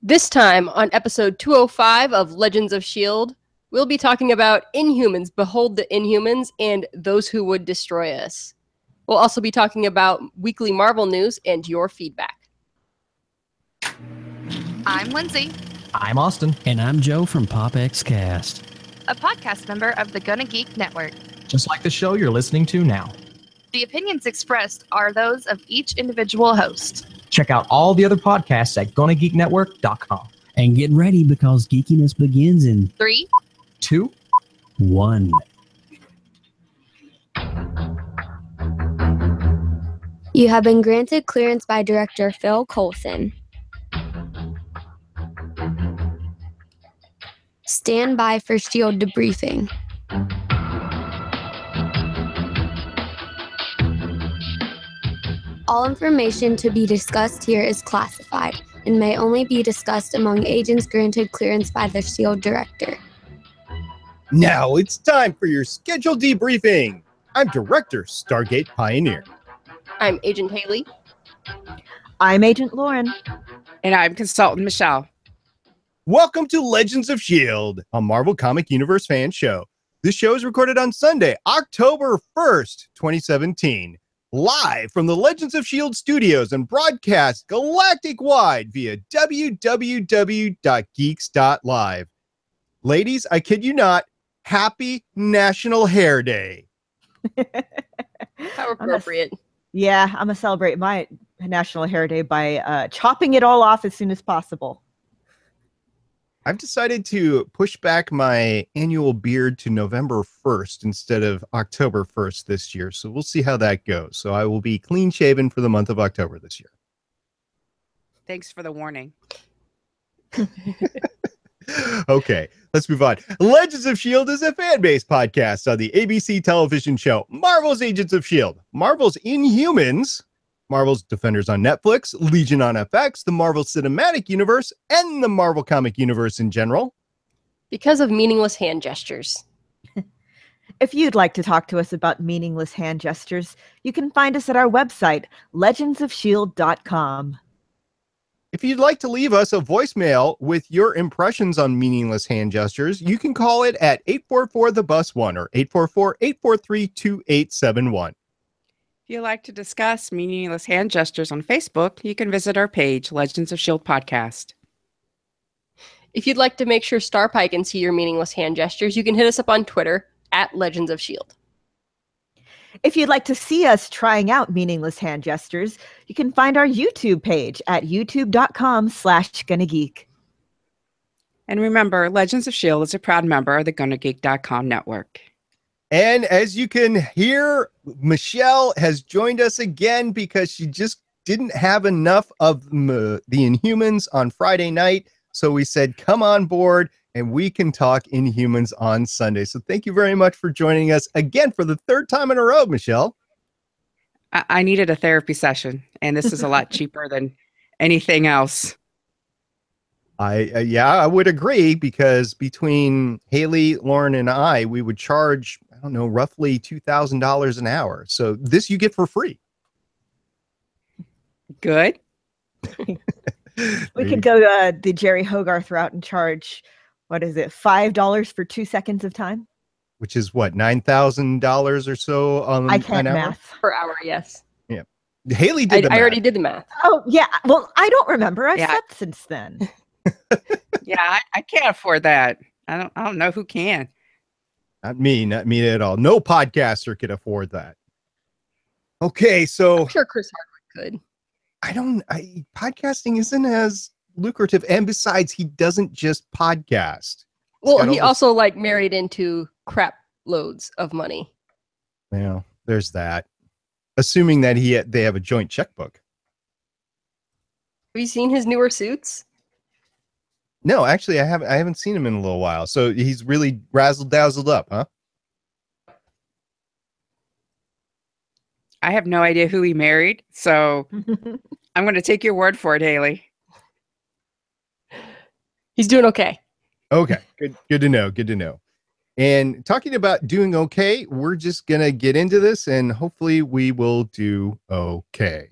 This time on episode 205 of Legends of S.H.I.E.L.D., we'll be talking about Inhumans, Behold the Inhumans, and Those Who Would Destroy Us. We'll also be talking about weekly Marvel news and your feedback. I'm Lindsay. I'm Austin. And I'm Joe from PopXcast, a podcast member of the Gonna Geek Network. Just like the show you're listening to now. The opinions expressed are those of each individual host. Check out all the other podcasts at GonnaGeekNetwork.com. And get ready because geekiness begins in 3, 2, 1. You have been granted clearance by Director Phil Coulson. Stand by for S.H.I.E.L.D. debriefing. All information to be discussed here is classified and may only be discussed among agents granted clearance by the S.H.I.E.L.D. Director. Now it's time for your scheduled debriefing. I'm Director Stargate Pioneer. I'm Agent Haley. I'm Agent Lauren. And I'm Consultant Michelle. Welcome to Legends of S.H.I.E.L.D., a Marvel Comic Universe fan show. This show is recorded on Sunday, October 1st, 2017. Live from the Legends of S.H.I.E.L.D. studios and broadcast galactic-wide via www.geeks.live. Ladies, I kid you not, happy National Hair Day. How appropriate. I'm going to celebrate my National Hair Day by chopping it all off as soon as possible. I've decided to push back my annual beard to November 1st instead of October 1st this year. So we'll see how that goes. So I will be clean shaven for the month of October this year. Thanks for the warning. Okay, let's move on. Legends of S.H.I.E.L.D. is a fan-based podcast on the ABC television show Marvel's Agents of S.H.I.E.L.D., Marvel's Inhumans, Marvel's Defenders on Netflix, Legion on FX, the Marvel Cinematic Universe, and the Marvel Comic Universe in general. Because of meaningless hand gestures. If you'd like to talk to us about meaningless hand gestures, you can find us at our website, legendsofshield.com. If you'd like to leave us a voicemail with your impressions on meaningless hand gestures, you can call it at 844-THE-BUS-1 or 844-843-2871. If you'd like to discuss meaningless hand gestures on Facebook, you can visit our page, Legends of S.H.I.E.L.D. Podcast. If you'd like to make sure Starpie can see your meaningless hand gestures, you can hit us up on Twitter at Legends of S.H.I.E.L.D. If you'd like to see us trying out meaningless hand gestures, you can find our YouTube page at youtube.com/GonnaGeek. And remember, Legends of S.H.I.E.L.D. is a proud member of the GonnaGeek.com network. And as you can hear, Michelle has joined us again because she just didn't have enough of the Inhumans on Friday night. So we said, come on board and we can talk Inhumans on Sunday. So thank you very much for joining us again for the third time in a row, Michelle. I needed a therapy session, and this is a lot cheaper than anything else. I would agree, because between Haley, Lauren, and I, we would charge, I don't know, roughly $2,000 an hour. So this you get for free. Good. We could go the Jerry Hogarth route and charge, what is it, $5 for 2 seconds of time? Which is what, $9,000 or so I can't an hour? math. Per hour, yes. Yeah. Haley did the math. I already did the math. Oh, yeah. Well, I don't remember. I've slept since then. Yeah, I can't afford that. I don't know who can. Not me at all. No podcaster could afford that. Okay, so I'm sure Chris Hardwick could. Podcasting isn't as lucrative, and besides, he doesn't just podcast. Well, he also married into crap loads of money. Yeah, there's that. Assuming that they have a joint checkbook. Have you seen his newer suits? No, actually, I haven't seen him in a little while. So he's really razzle-dazzled up, huh? I have no idea who he married, so I'm going to take your word for it, Haley. He's doing okay. Okay, good to know. Good to know. And talking about doing okay, we're just going to get into this, and hopefully we will do okay.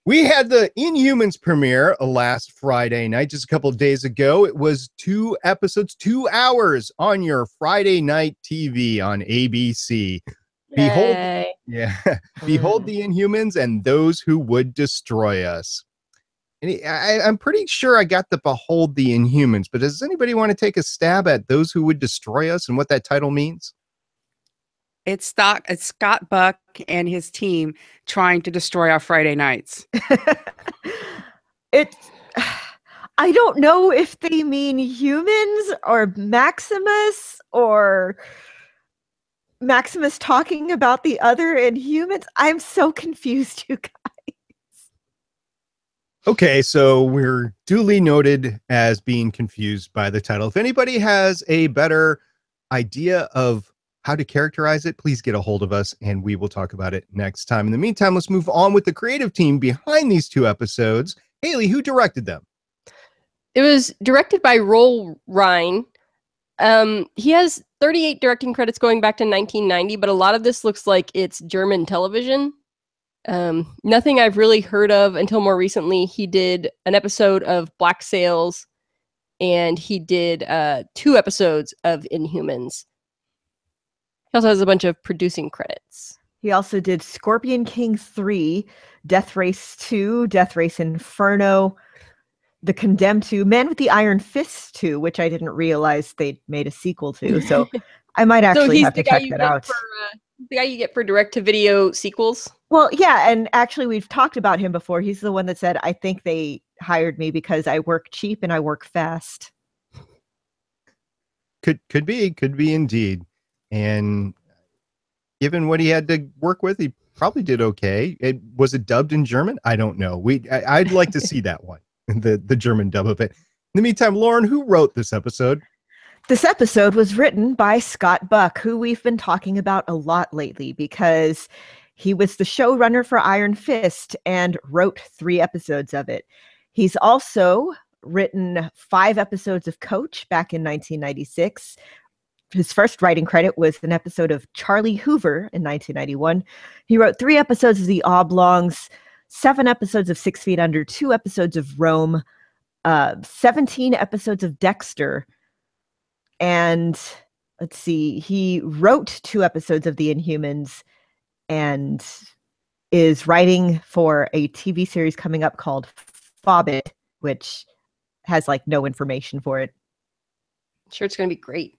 We had the Inhumans premiere last Friday night, just a couple of days ago. It was 2 episodes, 2 hours on your Friday night TV on ABC. Behold, Yay. behold the Inhumans and those who would destroy us. And I'm pretty sure I got the Behold the Inhumans, but does anybody want to take a stab at those who would destroy us and what that title means? It's Scott Buck and his team trying to destroy our Friday nights. I don't know if they mean humans or Maximus or Maximus talking about the other Inhumans. I'm so confused, you guys. Okay, so we're duly noted as being confused by the title. If anybody has a better idea of how to characterize it, please get a hold of us and we will talk about it next time. In the meantime, let's move on with the creative team behind these 2 episodes. Haley, who directed them? It was directed by Roel Rhine. He has 38 directing credits going back to 1990, but a lot of this looks like it's German television. Nothing I've really heard of until more recently. He did an episode of Black Sails, and he did 2 episodes of Inhumans. He also has a bunch of producing credits. He also did Scorpion King 3, Death Race 2, Death Race Inferno, The Condemned 2, Man with the Iron Fist 2, which I didn't realize they made a sequel to. So I might actually have to check that out. The guy you get for direct-to-video sequels? Well, yeah, and actually we've talked about him before. He's the one that said, I think they hired me because I work cheap and I work fast. Could be indeed. And given what he had to work with, he probably did okay. Was it dubbed in German? I don't know. I'd like to see that one, the German dub of it. In the meantime, Lauren, who wrote this episode? This episode was written by Scott Buck, who we've been talking about a lot lately because he was the showrunner for Iron Fist and wrote 3 episodes of it. He's also written 5 episodes of Coach back in 1996. His first writing credit was an episode of Charlie Hoover in 1991. He wrote 3 episodes of The Oblongs, 7 episodes of 6 Feet Under, 2 episodes of Rome, 17 episodes of Dexter. And let's see, he wrote 2 episodes of The Inhumans and is writing for a TV series coming up called Fobbit, which has like no information for it. I'm sure it's going to be great.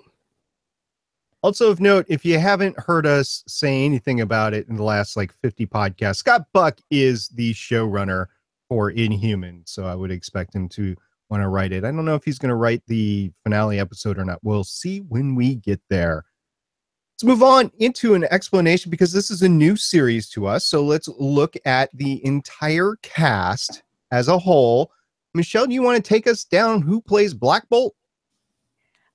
Also of note, if you haven't heard us say anything about it in the last 50 podcasts, Scott Buck is the showrunner for Inhumans, so I would expect him to want to write it. I don't know if he's going to write the finale episode or not. We'll see when we get there. Let's move on into an explanation because this is a new series to us. So let's look at the entire cast as a whole. Michelle, do you want to take us down who plays Black Bolt?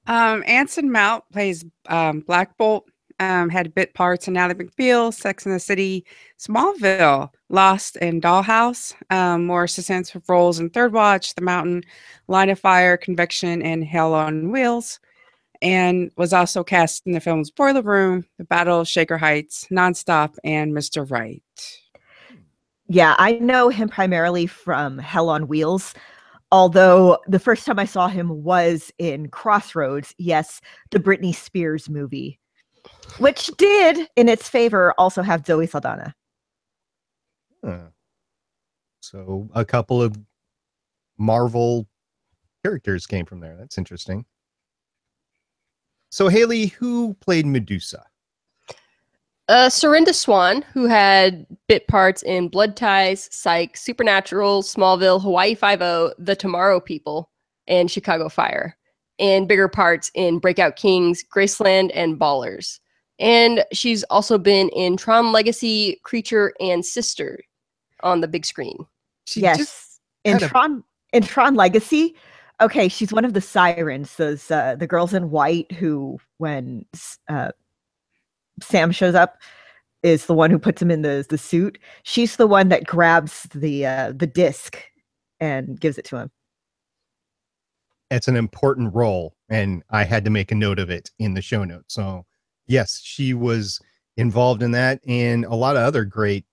Anson Mount plays Black Bolt. Had bit parts in Ally McBeal, Sex and the City, Smallville, Lost, and Dollhouse. More substantive roles in Third Watch, The Mountain, Line of Fire, Conviction, and Hell on Wheels. And was also cast in the films Boiler Room, The Battle of Shaker Heights, Nonstop, and Mr. Right. Yeah, I know him primarily from Hell on Wheels. Although the first time I saw him was in Crossroads, yes, the Britney Spears movie, which did, in its favor, also have Zoe Saldana. So a couple of Marvel characters came from there. That's interesting. So Haley, who played Medusa? Serinda Swan, who had bit parts in Blood Ties, Psych, Supernatural, Smallville, Hawaii Five-0, The Tomorrow People, and Chicago Fire. And bigger parts in Breakout Kings, Graceland, and Ballers. And she's also been in Tron Legacy, Creature, and Sister on the big screen. Yes. In Tron Legacy, okay, she's one of the sirens, those the girls in white who, when Sam shows up, is the one who puts him in the suit. She's the one that grabs the disc and gives it to him. It's an important role, and I had to make a note of it in the show notes. So yes, she was involved in that and a lot of other great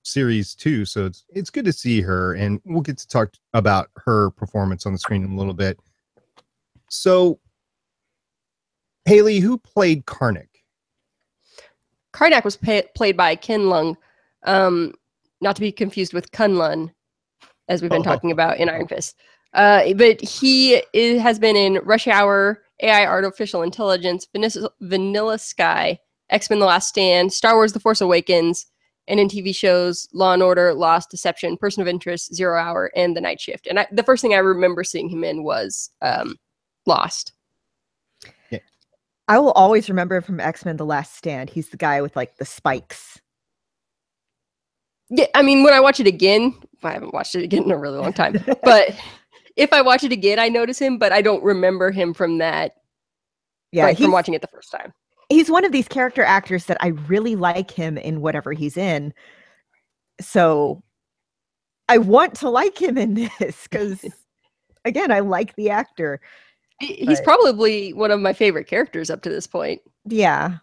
series too, so it's good to see her, and we'll get to talk about her performance on the screen in a little bit. So, Haley, who played Karnak? Karnak was played by Ken Lung, not to be confused with Kunlun, as we've been talking about in Iron Fist. But he has been in Rush Hour, AI Artificial Intelligence, Vanilla Sky, X-Men The Last Stand, Star Wars The Force Awakens, and in TV shows Law & Order, Lost, Deception, Person of Interest, Zero Hour, and The Night Shift. And the first thing I remember seeing him in was Lost. Yeah. I will always remember him from X-Men The Last Stand. He's the guy with like the spikes. Yeah, I mean, when I watch it again, I haven't watched it again in a really long time, but if I watch it again, I notice him, but I don't remember him from that. Yeah, from watching it the first time. He's one of these character actors that I really like him in whatever he's in. So I want to like him in this because, again, I like the actor. He's probably one of my favorite characters up to this point. Yeah.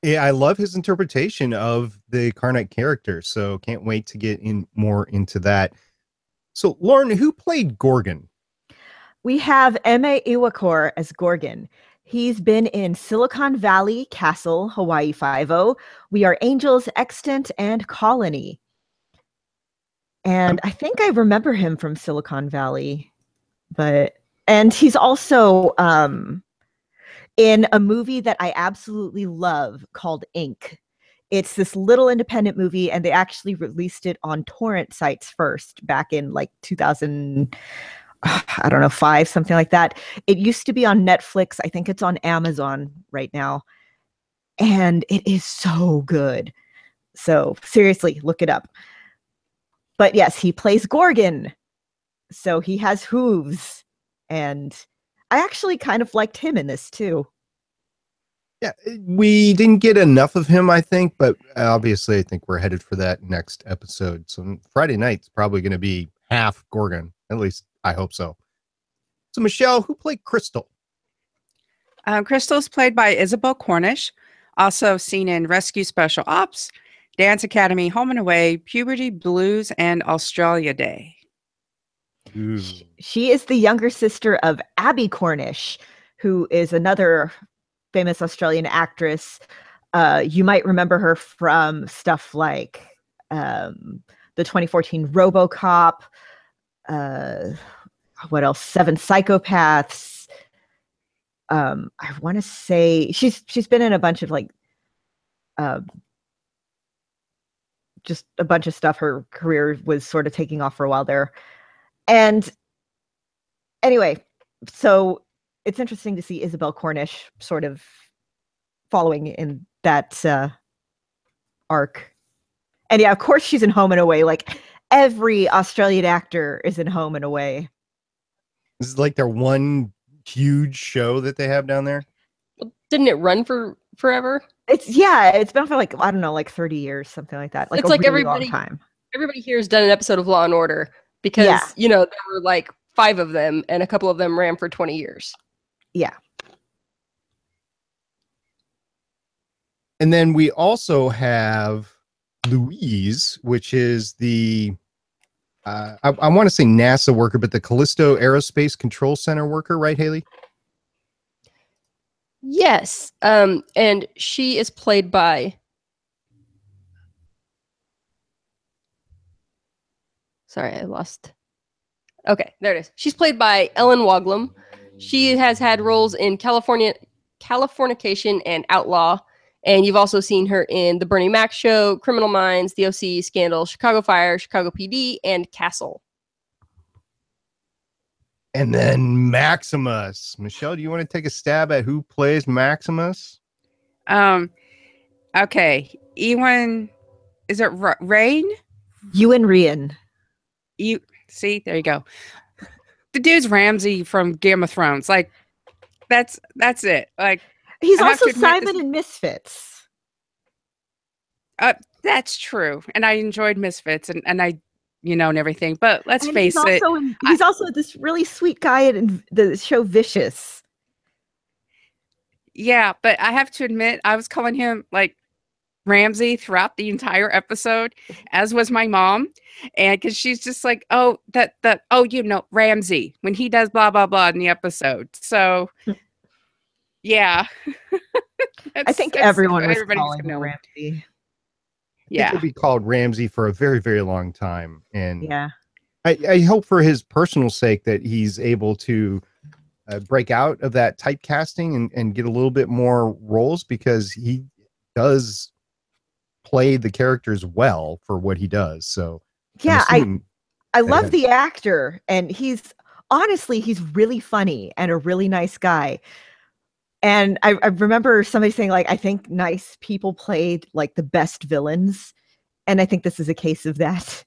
Yeah, I love his interpretation of the Karnak character, so can't wait to get more into that. So, Lauren, who played Gorgon? We have M.A. Iwakor as Gorgon. He's been in Silicon Valley, Castle, Hawaii Five-0, We Are Angels, Extant, and Colony. And I think I remember him from Silicon Valley, and he's also in a movie that I absolutely love called Ink. It's this little independent movie, and they actually released it on torrent sites first back in like 2000, I don't know, 5, something like that. It used to be on Netflix. I think it's on Amazon right now. And it is so good. So seriously, look it up. But yes, he plays Gorgon. So he has hooves. And I actually kind of liked him in this too. Yeah, we didn't get enough of him, I think, but obviously I think we're headed for that next episode. So Friday night's probably going to be half Gorgon. At least I hope so. So Michelle, who played Crystal? Crystal's played by Isabel Cornish, also seen in Rescue Special Ops, Dance Academy, Home and Away, Puberty Blues, and Australia Day. Ooh. She is the younger sister of Abby Cornish, who is another famous Australian actress. You might remember her from stuff like the 2014 RoboCop. What else? Seven Psychopaths. I want to say she's been in a bunch of like just a bunch of stuff. Her career was sort of taking off for a while there. And anyway, so it's interesting to see Isabel Cornish sort of following in that arc. And yeah, of course she's in Home and Away. Like every Australian actor is in Home and Away. This is like their one huge show that they have down there. Well, didn't it run for forever? It's been for like, I don't know, like 30 years, something like that. Like it's a like really long time. Everybody here has done an episode of Law and Order because, there were like 5 of them and a couple of them ran for 20 years. Yeah. And then we also have Louise, which is the, I want to say NASA worker, but the Callisto Aerospace Control Center worker, right, Haley? Yes. And she is played by... Sorry, I lost... Okay, there it is. She's played by Ellen Woglum. She has had roles in Californication and Outlaw. And you've also seen her in The Bernie Mac Show, Criminal Minds, The OC, Scandal, Chicago Fire, Chicago PD, and Castle. And then Maximus. Michelle, do you want to take a stab at who plays Maximus? Okay. Ewan, is it Rain? Ewan Ryan. You see, there you go. The dude's Ramsay from Game of Thrones. Like, that's it. Like, he's also Simon in Misfits. That's true. And I enjoyed Misfits and I, and everything. But let's face it. He's also this really sweet guy in the show Vicious. Yeah, but I have to admit, I was calling him like Ramsey throughout the entire episode, as was my mom. And because she's just like, oh, Ramsey, when he does blah, blah, blah in the episode. So, yeah. I think everyone was everybody's calling gonna him know. Ramsey. I think he'll be called Ramsey for a very, very long time. And Yeah. I hope for his personal sake that he's able to break out of that typecasting and get a little bit more roles, because he does play the characters well for what he does. So Yeah, I love that- the actor, and he's really funny and a really nice guy. And I remember somebody saying, like, I think nice people played like the best villains, and I think this is a case of that.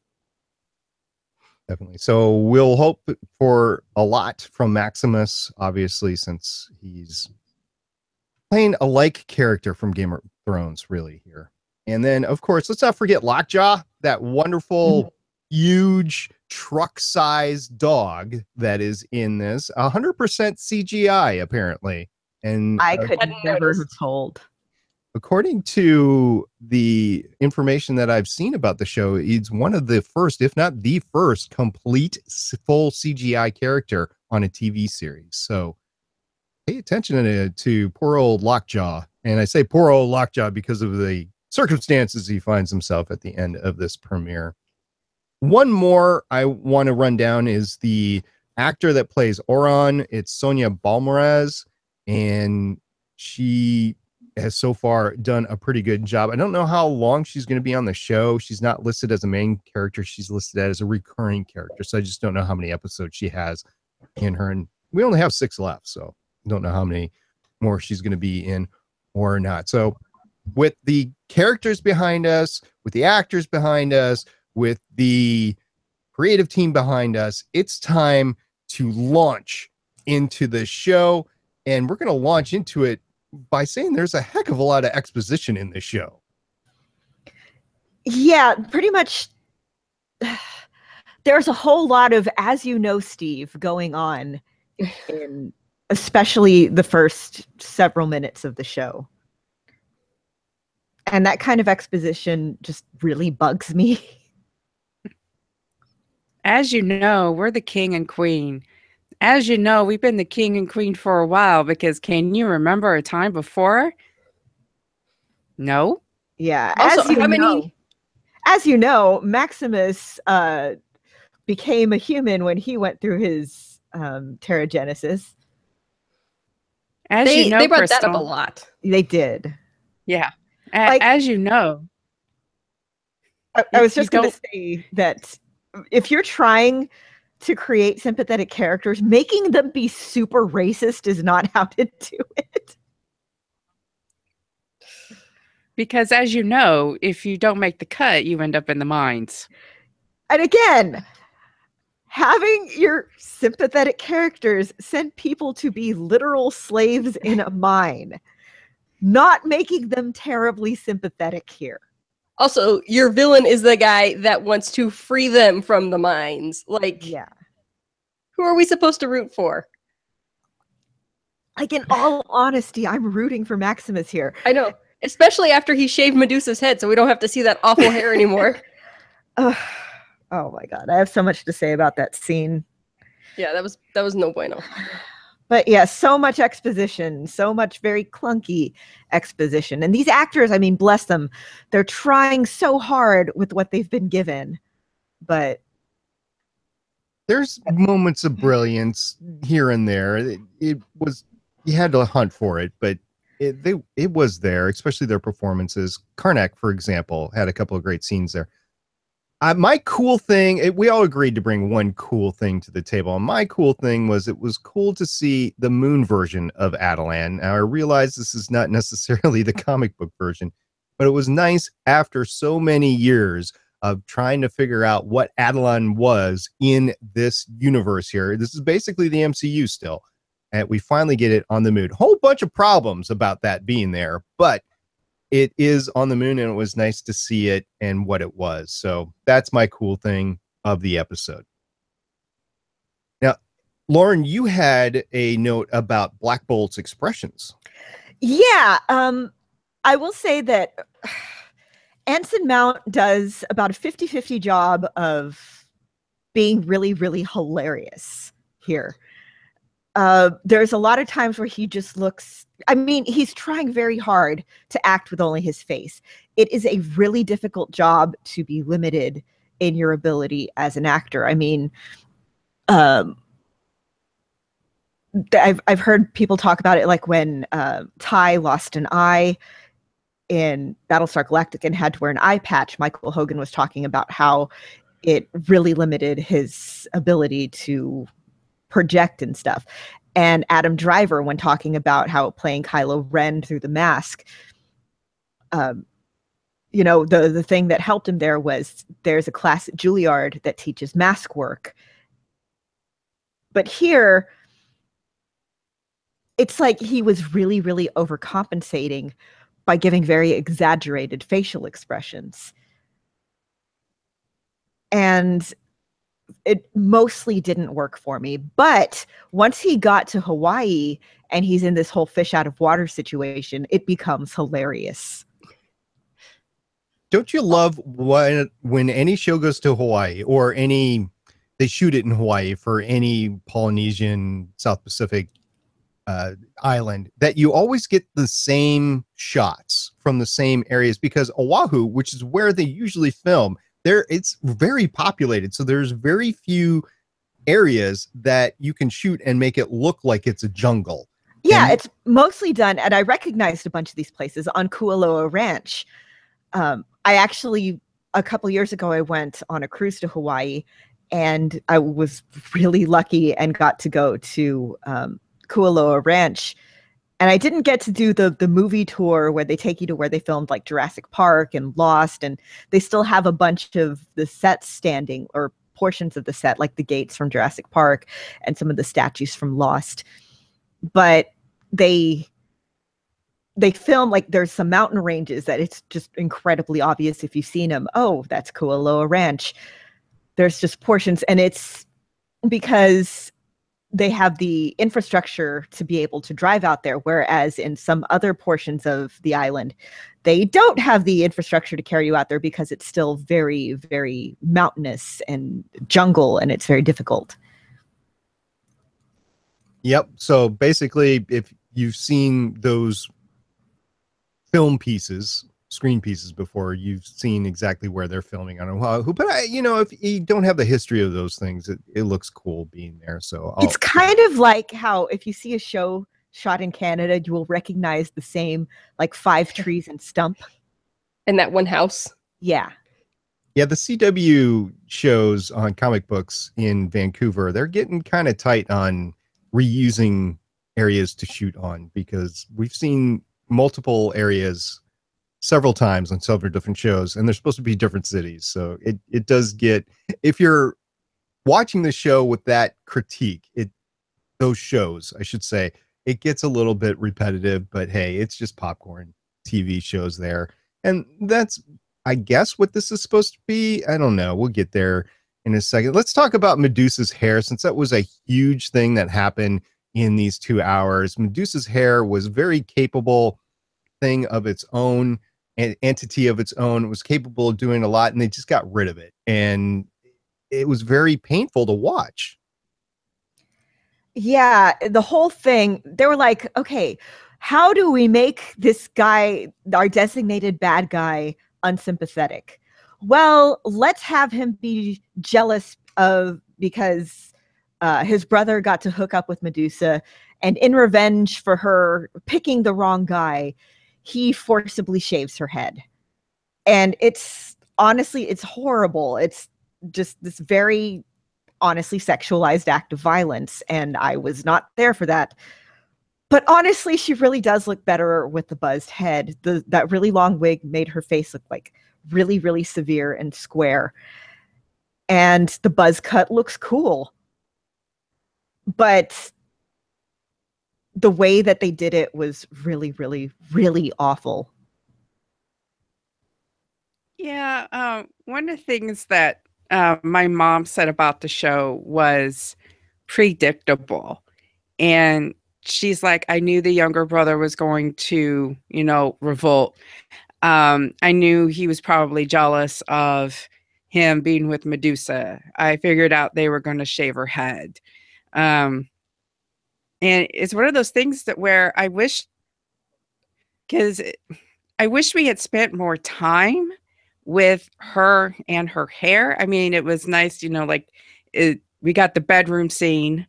Definitely. So we'll hope for a lot from Maximus, obviously, since he's playing a like character from Game of Thrones, really, here. And then, of course, let's not forget Lockjaw, that wonderful, huge truck-sized dog that is in this. 100% CGI, apparently. And I could hadn't never noticed. have told. according to the information that I've seen about the show, it's one of the first, if not the first, complete full CGI character on a TV series. So pay attention to poor old Lockjaw. And I say poor old Lockjaw because of the circumstances he finds himself at the end of this premiere. One more I want to run down is the actor that plays Oron. It's Sonia Balmaraz, and she has so far done a pretty good job. I don't know how long she's going to be on the show. She's not listed as a main character. She's listed as a recurring character. So I just don't know how many episodes she has in her. And we only have 6 left, so I don't know how many more she's going to be in or not. So with the characters behind us, with the actors behind us, with the creative team behind us, it's time to launch into the show. And we're going to launch into it by saying there's a heck of a lot of exposition in this show. Yeah, pretty much. There's a whole lot of, as you know, Steve, going on in especially the first several minutes of the show. And that kind of exposition just really bugs me. As you know, we're the king and queen. As you know, we've been the king and queen for a while, because can you remember a time before? No. Yeah. Also, as you know, Maximus became a human when he went through his Terragenesis. As you know, they brought Crystal, that up a lot. They did. Yeah. Like- As you know. I was You just going to say that if you're trying to create sympathetic characters, making them be super racist is not how to do it. Because as you know, if you don't make the cut, you end up in the mines. And again, having your sympathetic characters send people to be literal slaves in a mine, not making them terribly sympathetic here. Also, your villain is the guy that wants to free them from the mines. Like, Yeah. who are we supposed to root for? Like, in all honesty, I'm rooting for Maximus here. I know, especially after he shaved Medusa's head, so we don't have to see that awful hair anymore. Oh my God. I have so much to say about that scene. Yeah, that was no bueno. But yeah, so much exposition, so much very clunky exposition. And these actors, I mean, bless them, they're trying so hard with what they've been given. But There's moments of brilliance here and there. It was, you had to hunt for it, but it was there, especially their performances. Karnak, for example, had a couple of great scenes there. My cool thing, we all agreed to bring one cool thing to the table. And my cool thing was, it was cool to see the moon version of Adelan. Now, I realize this is not necessarily the comic book version, but it was nice after so many years of trying to figure out what Adelan was in this universe here. This is basically the MCU still. And we finally get it on the moon. Whole bunch of problems about that being there, but it is on the moon, and it was nice to see it and what it was. So that's my cool thing of the episode. Now, Lauren, you had a note about Black Bolt's expressions. yeah, I will say that Anson Mount does about a 50-50 job of being really, really hilarious here. There's a lot of times where he just looks, I mean, he's trying very hard to act with only his face. It is a really difficult job to be limited in your ability as an actor. I mean, I've heard people talk about it, like when Ty lost an eye in Battlestar Galactica and had to wear an eye patch. Michael Hogan was talking about how it really limited his ability to project and stuff. And Adam Driver, when talking about how playing Kylo Ren through the mask, you know, the thing that helped him there was there's a class at Juilliard that teaches mask work. But here, it's like he was really, really overcompensating by giving very exaggerated facial expressions. And it mostly didn't work for me. But once he got to Hawaii and he's in this whole fish out of water situation, it becomes hilarious. Don't you love when any show goes to Hawaii, or they shoot it in Hawaii for any Polynesian, South Pacific island, that you always get the same shots from the same areas? Because Oahu, which is where they usually film, it's very populated, so there's very few areas that you can shoot and make it look like it's a jungle. Yeah, it's mostly done, and I recognized a bunch of these places on Kualoa Ranch. I actually, a couple years ago, I went on a cruise to Hawaii, and I was really lucky and got to go to Kualoa Ranch. And I didn't get to do the movie tour where they take you to where they filmed like Jurassic Park and Lost, and they still have a bunch of the sets standing, or portions of the set, like the gates from Jurassic Park and some of the statues from Lost. But they film, like, there's some mountain ranges that it's just incredibly obvious if you've seen them. Oh, that's Kualoa Ranch. There's just portions, and it's because they have the infrastructure to be able to drive out there, whereas in some other portions of the island, they don't have the infrastructure to carry you out there because it's still very, very mountainous and jungle, and it's very difficult. Yep. So basically, if you've seen those film pieces, screen pieces before, you've seen exactly where they're filming on Oahu. But if you don't have the history of those things, it looks cool being there. So it's kind of like how if you see a show shot in Canada, you will recognize the same like 5 trees and stump. And that one house. Yeah. Yeah, the CW shows on comic books in Vancouver, they're getting kind of tight on reusing areas to shoot on, because we've seen multiple areas several times on several different shows, and they're supposed to be different cities. So it does get, if you're watching the show with that critique, those shows, I should say, it gets a little bit repetitive, but hey, it's just popcorn TV shows there. And that's, I guess, what this is supposed to be. I don't know. We'll get there in a second. Let's talk about Medusa's hair, since that was a huge thing that happened in these 2 hours. Medusa's hair was very capable thing of its own, an entity of its own. It was capable of doing a lot, and they just got rid of it. And it was very painful to watch. Yeah, the whole thing, they were like, okay, how do we make this guy, our designated bad guy, unsympathetic? Well, let's have him be jealous because his brother got to hook up with Medusa, and in revenge for her picking the wrong guy, he forcibly shaves her head. And it's honestly, it's horrible. It's just this very honestly sexualized act of violence, and I was not there for that. But honestly, she really does look better with the buzzed head. That really long wig made her face look like really, really severe and square. And the buzz cut looks cool. But the way that they did it was really, really, really awful. Yeah, one of the things that my mom said about the show was predictable. And she's like, I knew the younger brother was going to, revolt. I knew he was probably jealous of him being with Medusa. I figured out they were going to shave her head. And it's one of those things that where I wish we had spent more time with her and her hair. I mean, it was nice, like we got the bedroom scene,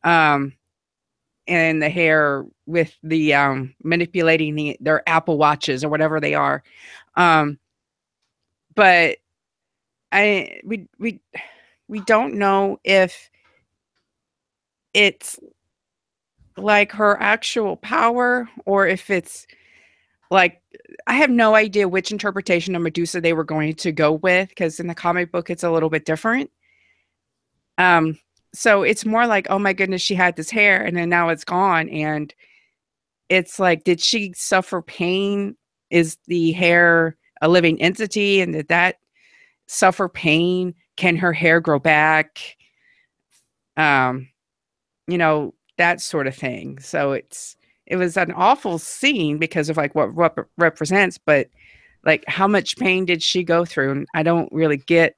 and the hair with the manipulating their Apple Watches or whatever they are. But we don't know if it's like her actual power or if it's like, I have no idea which interpretation of Medusa they were going to go with, because in the comic book it's a little bit different. So it's more like, oh my goodness, she had this hair and then now it's gone, and it's like, did she suffer pain? Is the hair a living entity, and did that suffer pain? Can her hair grow back? That sort of thing. So it was an awful scene because of like what represents, but like how much pain did she go through? And I don't really get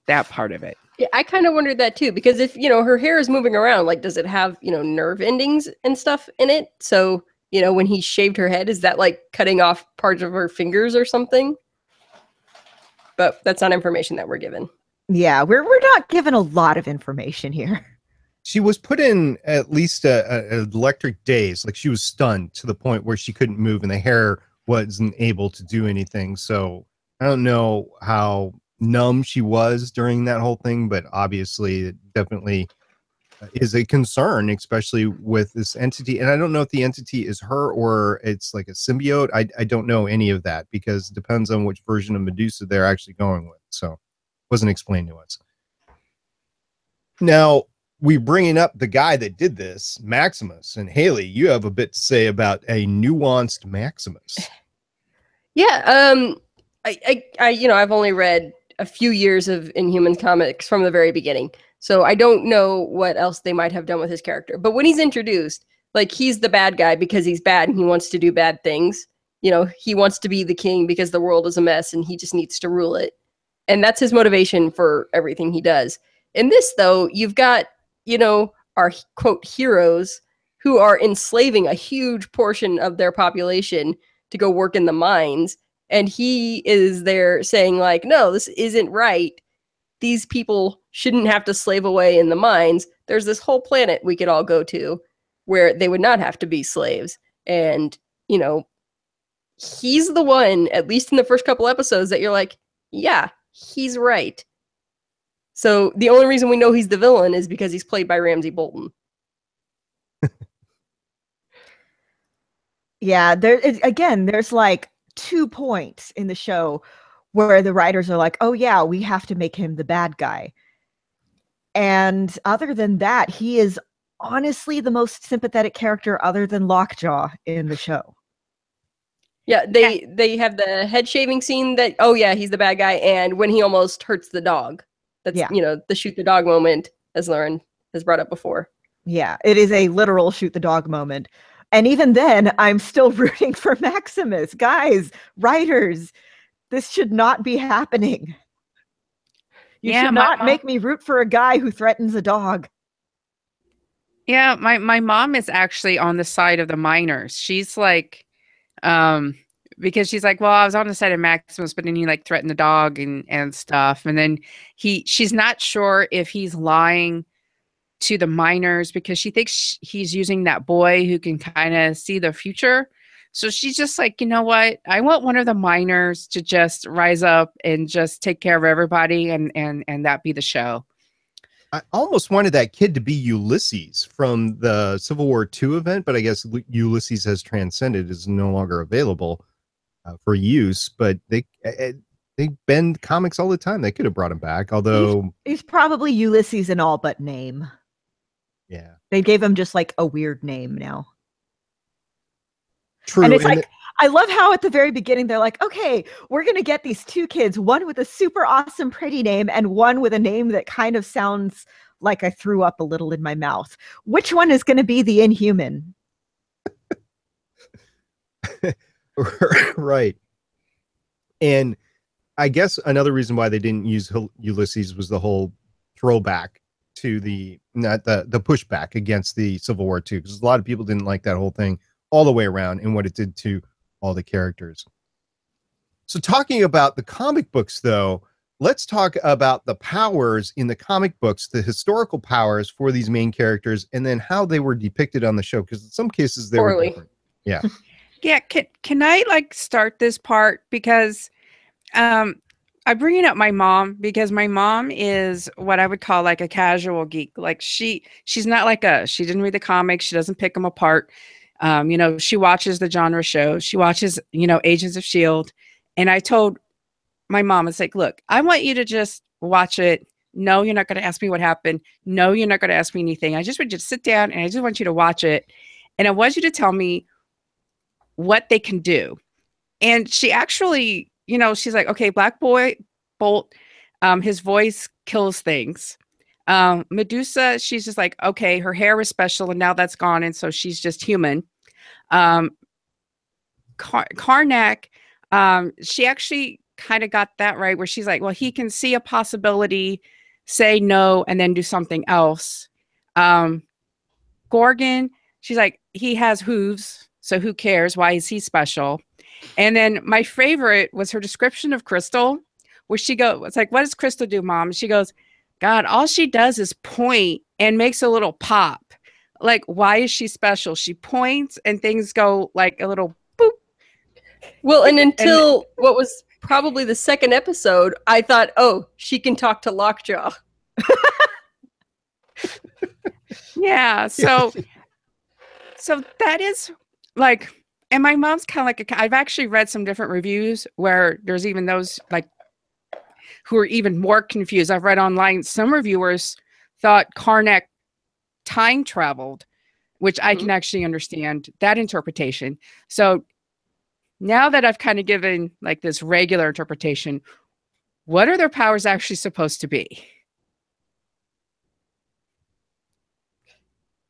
that part of it. Yeah, I kind of wondered that too, because if, her hair is moving around, like, does it have, nerve endings and stuff in it? So, when he shaved her head, is that like cutting off parts of her fingers or something? But that's not information that we're given. Yeah, we're not given a lot of information here. She was put in at least a electric daze, like she was stunned to the point where she couldn't move and the hair wasn't able to do anything. So I don't know how numb she was during that whole thing, but obviously it definitely is a concern, especially with this entity. And I don't know if the entity is her or it's like a symbiote. I don't know any of that, because it depends on which version of Medusa they're actually going with. So it wasn't explained to us. Now, we bringing up the guy that did this, Maximus, and Haley, you have a bit to say about a nuanced Maximus. Yeah, I've only read a few years of Inhumans comics from the very beginning, so I don't know what else they might have done with his character. But when he's introduced, like, he's the bad guy because he's bad and he wants to do bad things. He wants to be the king because the world is a mess and he just needs to rule it. And that's his motivation for everything he does. In this, though, you've got, our quote heroes who are enslaving a huge portion of their population to go work in the mines. And he is there saying, like, no, this isn't right. These people shouldn't have to slave away in the mines. There's this whole planet we could all go to where they would not have to be slaves. And, he's the one, at least in the first couple episodes, that you're like, yeah, he's right. So the only reason we know he's the villain is because he's played by Ramsay Bolton. Yeah, there's like 2 points in the show where the writers are like, oh yeah, we have to make him the bad guy. And other than that, he is honestly the most sympathetic character other than Lockjaw in the show. Yeah, they have the head shaving scene that, oh yeah, he's the bad guy, and when he almost hurts the dog. That's, the shoot the dog moment, as Lauren has brought up before. Yeah, it is a literal shoot the dog moment. And even then, I'm still rooting for Maximus. Guys, writers, this should not be happening. You should not make me root for a guy who threatens a dog. Yeah, my mom is actually on the side of the miners. She's like, because she's like, well, I was on the side of Maximus, but then he like threatened the dog and stuff. And then she's not sure if he's lying to the miners because she thinks he's using that boy who can kind of see the future. So she's just like, you know what? I want one of the miners to just rise up and just take care of everybody and that be the show. I almost wanted that kid to be Ulysses from the Civil War II event, but I guess Ulysses has transcended, is no longer available for use. But they bend comics all the time. They could have brought him back, although he's probably Ulysses in all but name. Yeah, they gave him just like a weird name now. True, and it's like, I love how at the very beginning they're like, okay, we're going to get these 2 kids, one with a super awesome, pretty name and one with a name that kind of sounds like I threw up a little in my mouth. Which one is going to be the Inhuman? Right. And I guess another reason why they didn't use Ulysses was the whole throwback to the not the pushback against the Civil War too, because a lot of people didn't like that whole thing all the way around and what it did to all the characters. So talking about the comic books, though, let's talk about the powers in the comic books, the historical powers for these main characters, and then how they were depicted on the show. Because in some cases they were Poorly. different. Yeah. Yeah, can I like start this part because I'm bringing up my mom because my mom is what I would call like a casual geek. Like she's not like us. She didn't read the comics. She doesn't pick them apart. You know, she watches the genre shows. She watches, you know, Agents of Shield. And I told my mom, it's like, look, I want you to just watch it. No, you're not going to ask me what happened. No, you're not going to ask me anything. I just want you to sit down and I just want you to watch it. And I want you to tell me what they can do. And she actually, you know, she's like, okay, Black Bolt, his voice kills things. Medusa, she's just like, okay, her hair is special and now that's gone. And so she's just human. Karnak, she actually kind of got that right where she's like, well, he can see a possibility, say no, and then do something else. Gorgon, she's like, he has hooves. So who cares? Why is he special? And then my favorite was her description of Crystal, where she goes, it's like, what does Crystal do, Mom? She goes, God, all she does is point and makes a little pop. Like, why is she special? She points and things go like a little boop. Well, and until what was probably the second episode, I thought, oh, she can talk to Lockjaw. Yeah. So that is like, and my mom's kind of like, I've actually read some different reviews where there's even those like who are even more confused. I've read online, some reviewers thought Karnak time traveled, which I can actually understand that interpretation. So now that I've kind of given like this regular interpretation, what are their powers actually supposed to be?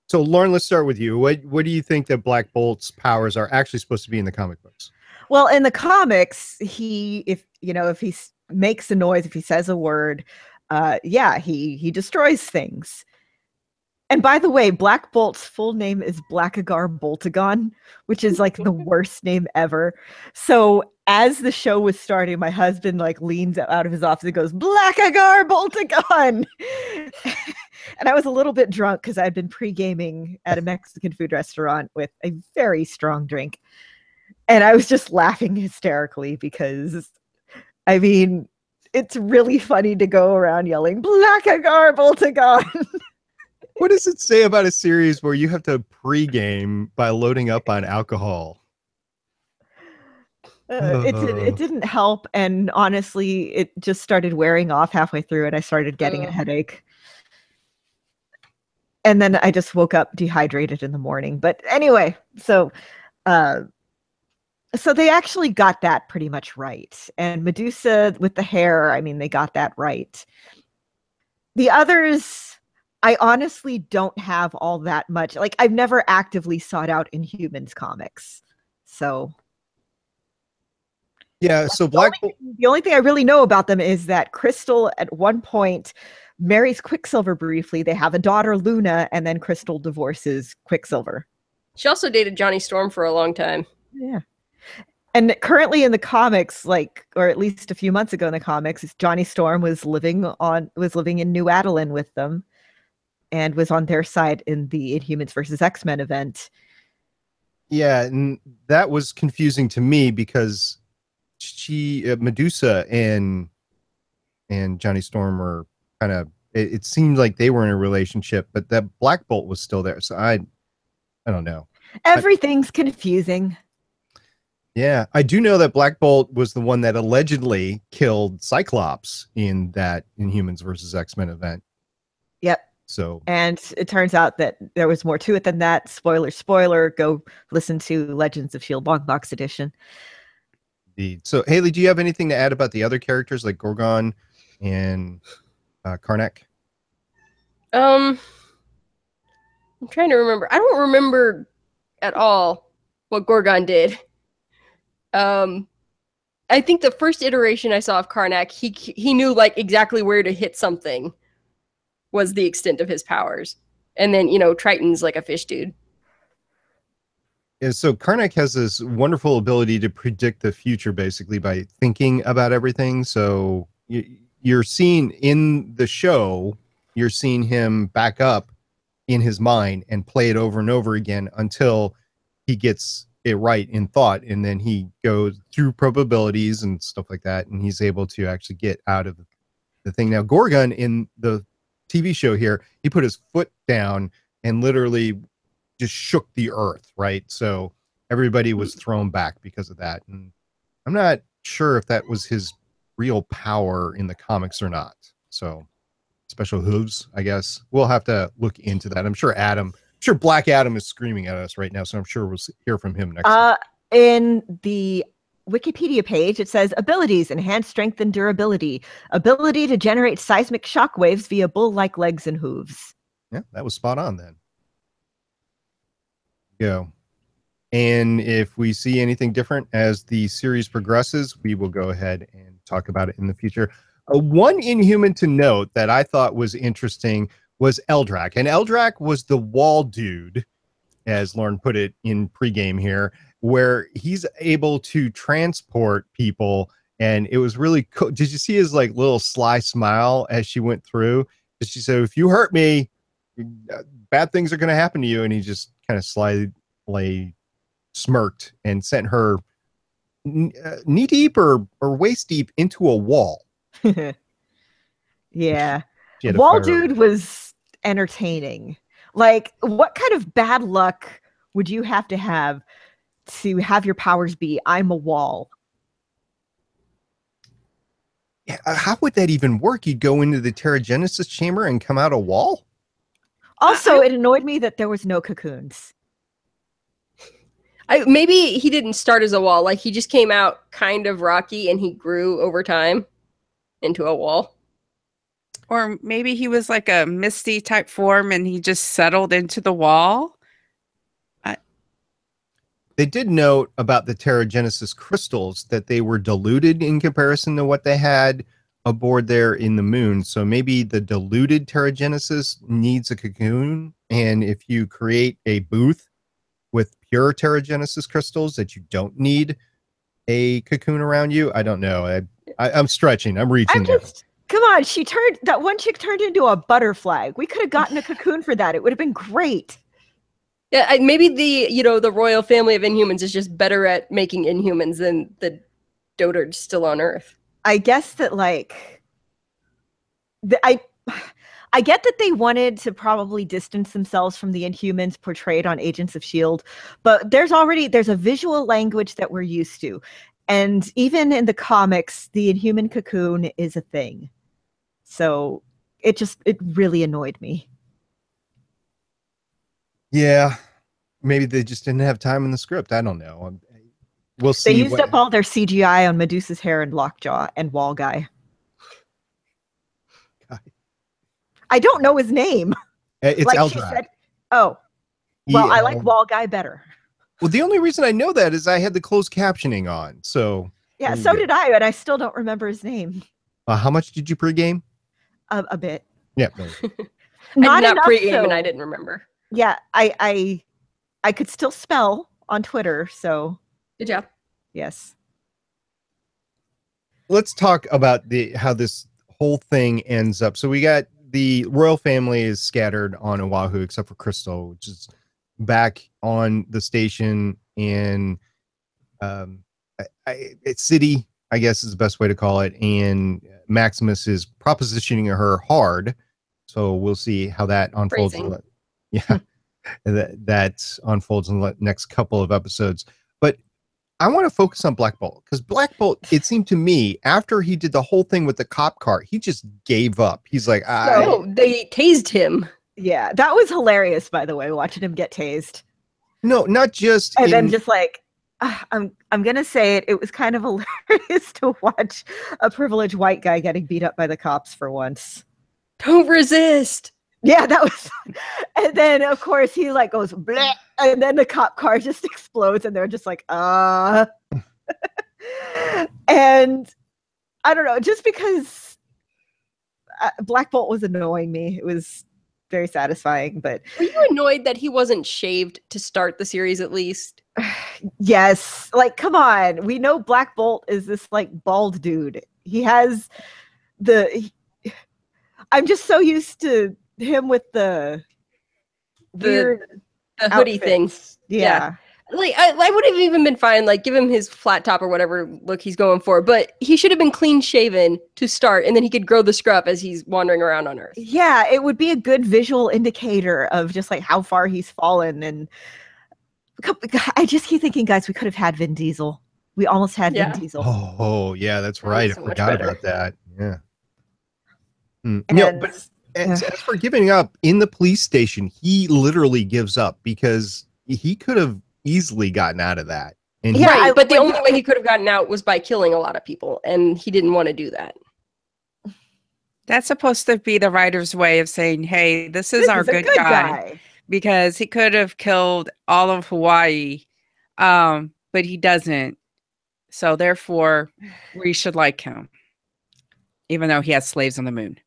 So Lauren, let's start with you. What do you think that Black Bolt's powers are actually supposed to be in the comic books? Well, in the comics, if he makes a noise, if he says a word, he destroys things. And by the way, Black Bolt's full name is Blackagar Boltagon, which is like the worst name ever. So as the show was starting, my husband like leans out of his office and goes, Blackagar Boltagon. And I was a little bit drunk because I'd been pre-gaming at a Mexican food restaurant with a very strong drink. And I was just laughing hysterically because, I mean, it's really funny to go around yelling, Blackagar Boltagon. What does it say about a series where you have to pregame by loading up on alcohol? It didn't help. And honestly, it just started wearing off halfway through and I started getting a headache. And then I just woke up dehydrated in the morning. But anyway, so they actually got that pretty much right. And Medusa with the hair, I mean, they got that right. The others, I honestly don't have all that much. Like, I've never actively sought out Inhumans comics. So yeah, so the only thing I really know about them is that Crystal at one point marries Quicksilver briefly. They have a daughter, Luna, and then Crystal divorces Quicksilver. She also dated Johnny Storm for a long time. Yeah. And currently in the comics, like, or at least a few months ago in the comics, Johnny Storm was living in New Adelan with them and was on their side in the Inhumans versus X-Men event. Yeah, and that was confusing to me because Medusa and Johnny Storm were kind of, it seemed like they were in a relationship, but that Black Bolt was still there. So I don't know. Everything's confusing. Yeah, I do know that Black Bolt was the one that allegedly killed Cyclops in that Inhumans versus X-Men event. Yep. So, and it turns out that there was more to it than that. Spoiler, go listen to Legends of S.H.I.E.L.D. Long Box Edition. Indeed. So, Haley, do you have anything to add about the other characters like Gorgon and Karnak? I'm trying to remember. I don't remember at all what Gorgon did. I think the first iteration I saw of Karnak, he knew like exactly where to hit something was the extent of his powers. And then, Triton's like a fish dude. Yeah, so Karnak has this wonderful ability to predict the future basically by thinking about everything. So you're seeing in the show, you're seeing him back up in his mind and play it over and over again until he gets it right in thought. And then he goes through probabilities and stuff like that. And he's able to actually get out of the thing. Now, Gorgon in the TV show here, he put his foot down and literally just shook the earth, right? So everybody was thrown back because of that. And I'm not sure if that was his real power in the comics or not. So special hooves, I guess. We'll have to look into that. I'm sure Black Adam is screaming at us right now, so I'm sure we'll hear from him next time. In the Wikipedia page, it says abilities: enhanced strength and durability, ability to generate seismic shockwaves via bull-like legs and hooves. Yeah, that was spot on then. Go. And if we see anything different as the series progresses, we will go ahead and talk about it in the future. One Inhuman to note that I thought was interesting was Eldrak. And Eldrak was the wall dude, as Lauren put it in pregame here, where he's able to transport people. And it was really cool. Did you see his like little sly smile as she went through? She said, if you hurt me, bad things are going to happen to you. And he just kind of slyly smirked and sent her knee deep or waist deep into a wall. Yeah. Wall dude was entertaining. Like, what kind of bad luck would you have to have your powers be, I'm a wall? Yeah, how would that even work? You'd go into the Terrigenesis chamber and come out a wall? Also, it annoyed me that there was no cocoons. Maybe he didn't start as a wall. Like, he just came out kind of rocky and he grew over time into a wall. Or maybe he was like a misty type form and he just settled into the wall. They did note about the Terrigenesis crystals that they were diluted in comparison to what they had aboard there in the moon. So maybe the diluted Terrigenesis needs a cocoon. And if you create a booth with pure Terrigenesis crystals that you don't need a cocoon around you, I don't know. I'm stretching. I'm reaching. Come on, that one chick turned into a butterfly. We could have gotten a cocoon for that. It would have been great. Yeah, maybe the royal family of Inhumans is just better at making Inhumans than the dotards still on Earth. I guess that I get that they wanted to probably distance themselves from the Inhumans portrayed on Agents of S.H.I.E.L.D., but there's a visual language that we're used to. And even in the comics, the Inhuman cocoon is a thing. So it really annoyed me. Yeah, maybe they just didn't have time in the script. I don't know. We'll see. They used up all their CGI on Medusa's hair and Lockjaw and Wall Guy. I don't know his name. It's like Eldrak. Oh, well, I like Wall Guy better. Well, the only reason I know that is I had the closed captioning on. So yeah, so did I, and I still don't remember his name. How much did you pregame? A bit. Yeah. I did not pregame, and I didn't remember. Yeah, I could still spell on Twitter, so good job. Yes. Let's talk about how this whole thing ends up. So we got the royal family is scattered on Oahu, except for Crystal, which is back on the station in city, I guess is the best way to call it. And Maximus is propositioning her hard. So we'll see how that unfolds. Yeah, that unfolds in the next couple of episodes. But I want to focus on Black Bolt, because Black Bolt, it seemed to me, after he did the whole thing with the cop car, he just gave up. He's like, they tased him. Yeah, that was hilarious, by the way, watching him get tased. No, not just. And then just like, I'm gonna say it. It was kind of hilarious to watch a privileged white guy getting beat up by the cops for once. Don't resist. Yeah, that was. And then of course he like goes bleh, and then the cop car just explodes, and they're just like, And I don't know, just because Black Bolt was annoying me. It was very satisfying, but Were you annoyed that he wasn't shaved to start the series at least? yes, like, come on. We know Black Bolt is this like bald dude. He has I'm just so used to him with the weird hoodie thing. outfits. Yeah. Like I would have even been fine, like give him his flat top or whatever look he's going for, but he should have been clean shaven to start, and then he could grow the scruff as he's wandering around on Earth. Yeah, it would be a good visual indicator of just like how far he's fallen. And I just keep thinking, guys, we could have had Vin Diesel. We almost had Vin Diesel. Oh, yeah, that's right. I so much forgot better. about that. Yeah. And, No, but as for giving up in the police station, he literally gives up because he could have easily gotten out of that. And Yeah, Right, but the only way he could have gotten out was by killing a lot of people, and he didn't want to do that. That's supposed to be the writer's way of saying, hey, this is our a good guy. Because he could have killed all of Hawaii, but he doesn't. So therefore, we should like him, even though he has slaves on the moon.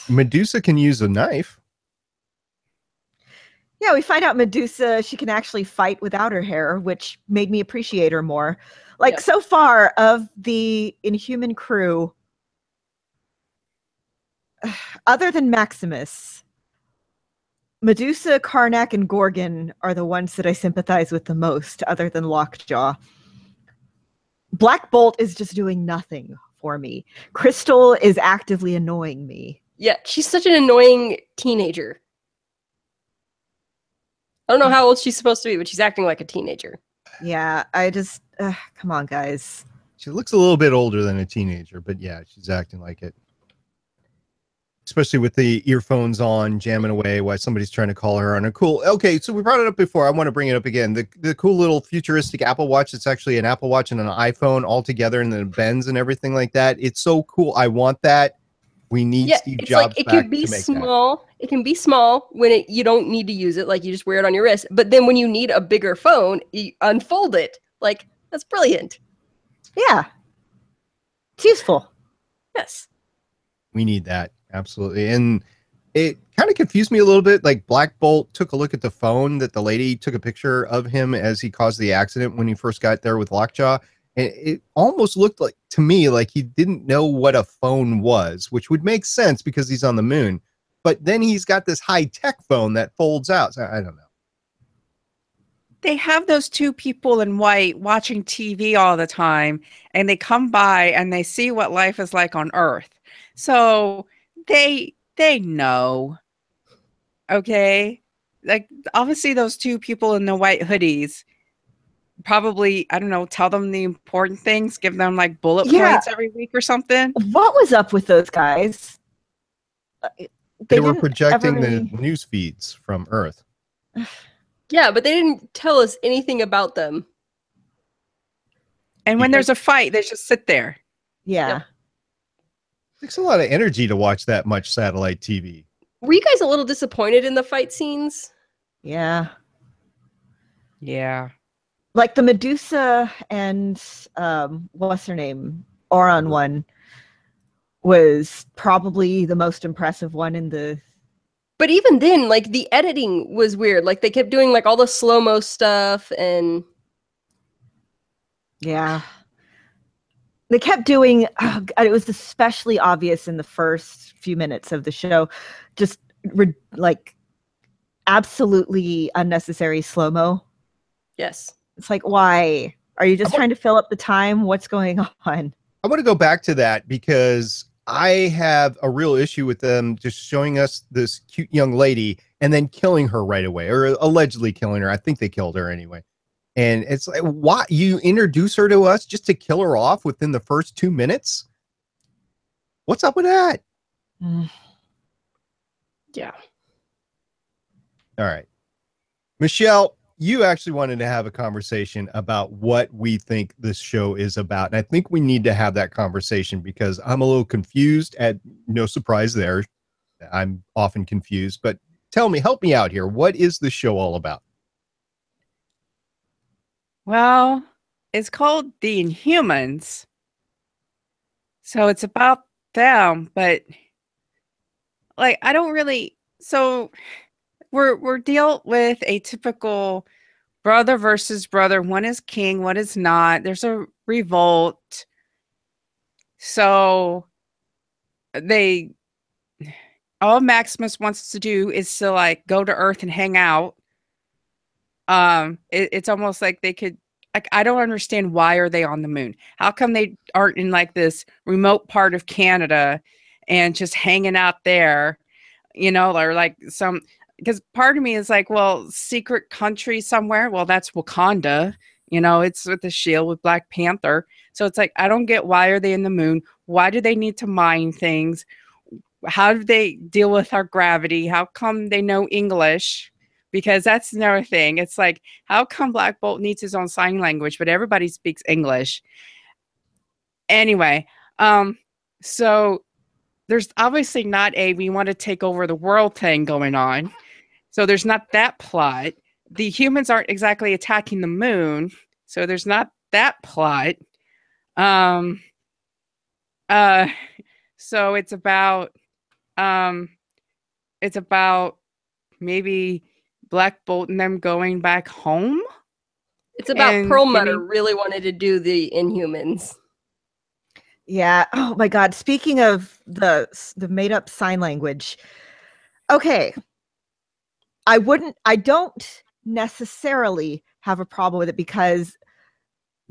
Medusa can use a knife. Yeah, we find out Medusa, she can actually fight without her hair, which made me appreciate her more. Like, so far of the Inhuman crew, other than Maximus, Medusa, Karnak, and Gorgon are the ones that I sympathize with the most, other than Lockjaw. Black Bolt is just doing nothing for me. Crystal is actively annoying me. Yeah, she's such an annoying teenager. I don't know how old she's supposed to be, but she's acting like a teenager. Yeah, I just, come on, guys. She looks a little bit older than a teenager, but yeah, she's acting like it. Especially with the earphones on, jamming away while somebody's trying to call her on a cool... Okay, so we brought it up before. I want to bring it up again. The cool little futuristic Apple Watch. It's actually an Apple Watch and an iPhone all together, and then it bends and everything like that. It's so cool. I want that. We need Steve Jobs it back can be to make small. That. It can be small when you don't need to use it. Like, you just wear it on your wrist. But then when you need a bigger phone, you unfold it. Like, that's brilliant. Yeah. It's useful. Yes. We need that. Absolutely. And it kind of confused me a little bit. Like, Black Bolt took a look at the phone that the lady took a picture of him as he caused the accident when he first got there with Lockjaw. And it almost looked like, to me, like he didn't know what a phone was, which would make sense because he's on the moon. But then he's got this high-tech phone that folds out. So I don't know. They have those two people in white watching TV all the time, and they come by and they see what life is like on Earth. So they know. Okay? Like, obviously those two people in the white hoodies probably, I don't know, tell them the important things, give them like bullet points every week or something. What was up with those guys? They were projecting the news feeds from Earth. Yeah, but they didn't tell us anything about them. And when there's a fight, they just sit there. Yeah. Yep. It takes a lot of energy to watch that much satellite TV. Were you guys a little disappointed in the fight scenes? Yeah. Yeah. Like the Medusa and what's her name? Auron one was probably the most impressive one in the... But even then, like, the editing was weird. Like, they kept doing like all the slow-mo stuff, and yeah, they kept doing, it was especially obvious in the first few minutes of the show, just like absolutely unnecessary slow-mo. Yes. It's like, why? Are you just trying to fill up the time? What's going on? I want to go back to that because I have a real issue with them just showing us this cute young lady and then killing her right away, or allegedly killing her. I think they killed her anyway. And it's like, why you introduce her to us just to kill her off within the first 2 minutes? What's up with that? Yeah. All right. Michelle, you actually wanted to have a conversation about what we think this show is about. And I think we need to have that conversation because I'm a little confused. At no surprise there. I'm often confused. But tell me, help me out here. What is the show all about? Well, it's called The Inhumans. So it's about them, but like I don't really so we're dealt with a typical brother versus brother. One is king, one is not. There's a revolt. So they all Maximus wants to do is to like go to Earth and hang out. It's almost like they could like I don't understand why are they on the moon? How come they aren't in like this remote part of Canada and just hanging out there, or like some because part of me is like, well, secret country somewhere. Well, that's Wakanda. It's with the shield with Black Panther. So it's like I don't get why are they in the moon? Why do they need to mine things? How do they deal with our gravity? How come they know English? Because that's another thing. It's like, how come Black Bolt needs his own sign language, but everybody speaks English? Anyway, so there's obviously not we want to take over the world thing going on. So there's not that plot. The humans aren't exactly attacking the moon. So there's not that plot. So it's about maybe Black Bolt and them going back home. It's about Perlmutter really wanted to do the Inhumans. Yeah. Oh my God. Speaking of the made up sign language. Okay. I don't necessarily have a problem with it because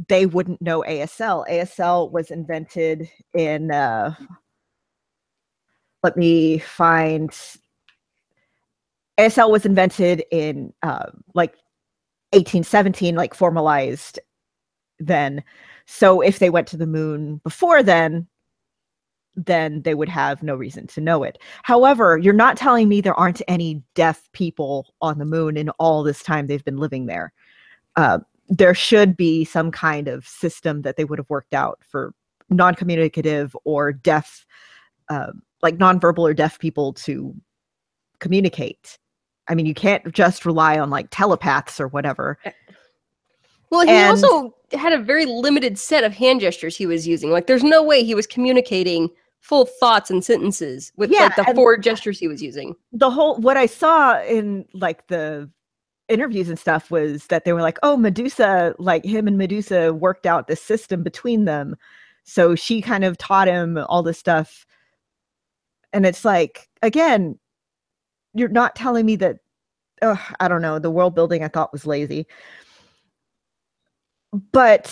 they wouldn't know ASL. ASL was invented in, let me find. ASL was invented in like 1817, like formalized then. So if they went to the moon before then they would have no reason to know it. However, you're not telling me there aren't any deaf people on the moon in all this time they've been living there. There should be some kind of system that they would have worked out for non-communicative or deaf, like nonverbal or deaf people to communicate. I mean, you can't just rely on like telepaths or whatever. Well, he also had a very limited set of hand gestures he was using. Like, there's no way he was communicating full thoughts and sentences with like the 4 gestures he was using. What I saw in like the interviews and stuff was that they were like, oh, Medusa, like him and Medusa worked out this system between them. So she kind of taught him all this stuff. And it's like, again, you're not telling me that, I don't know, the world building I thought was lazy. But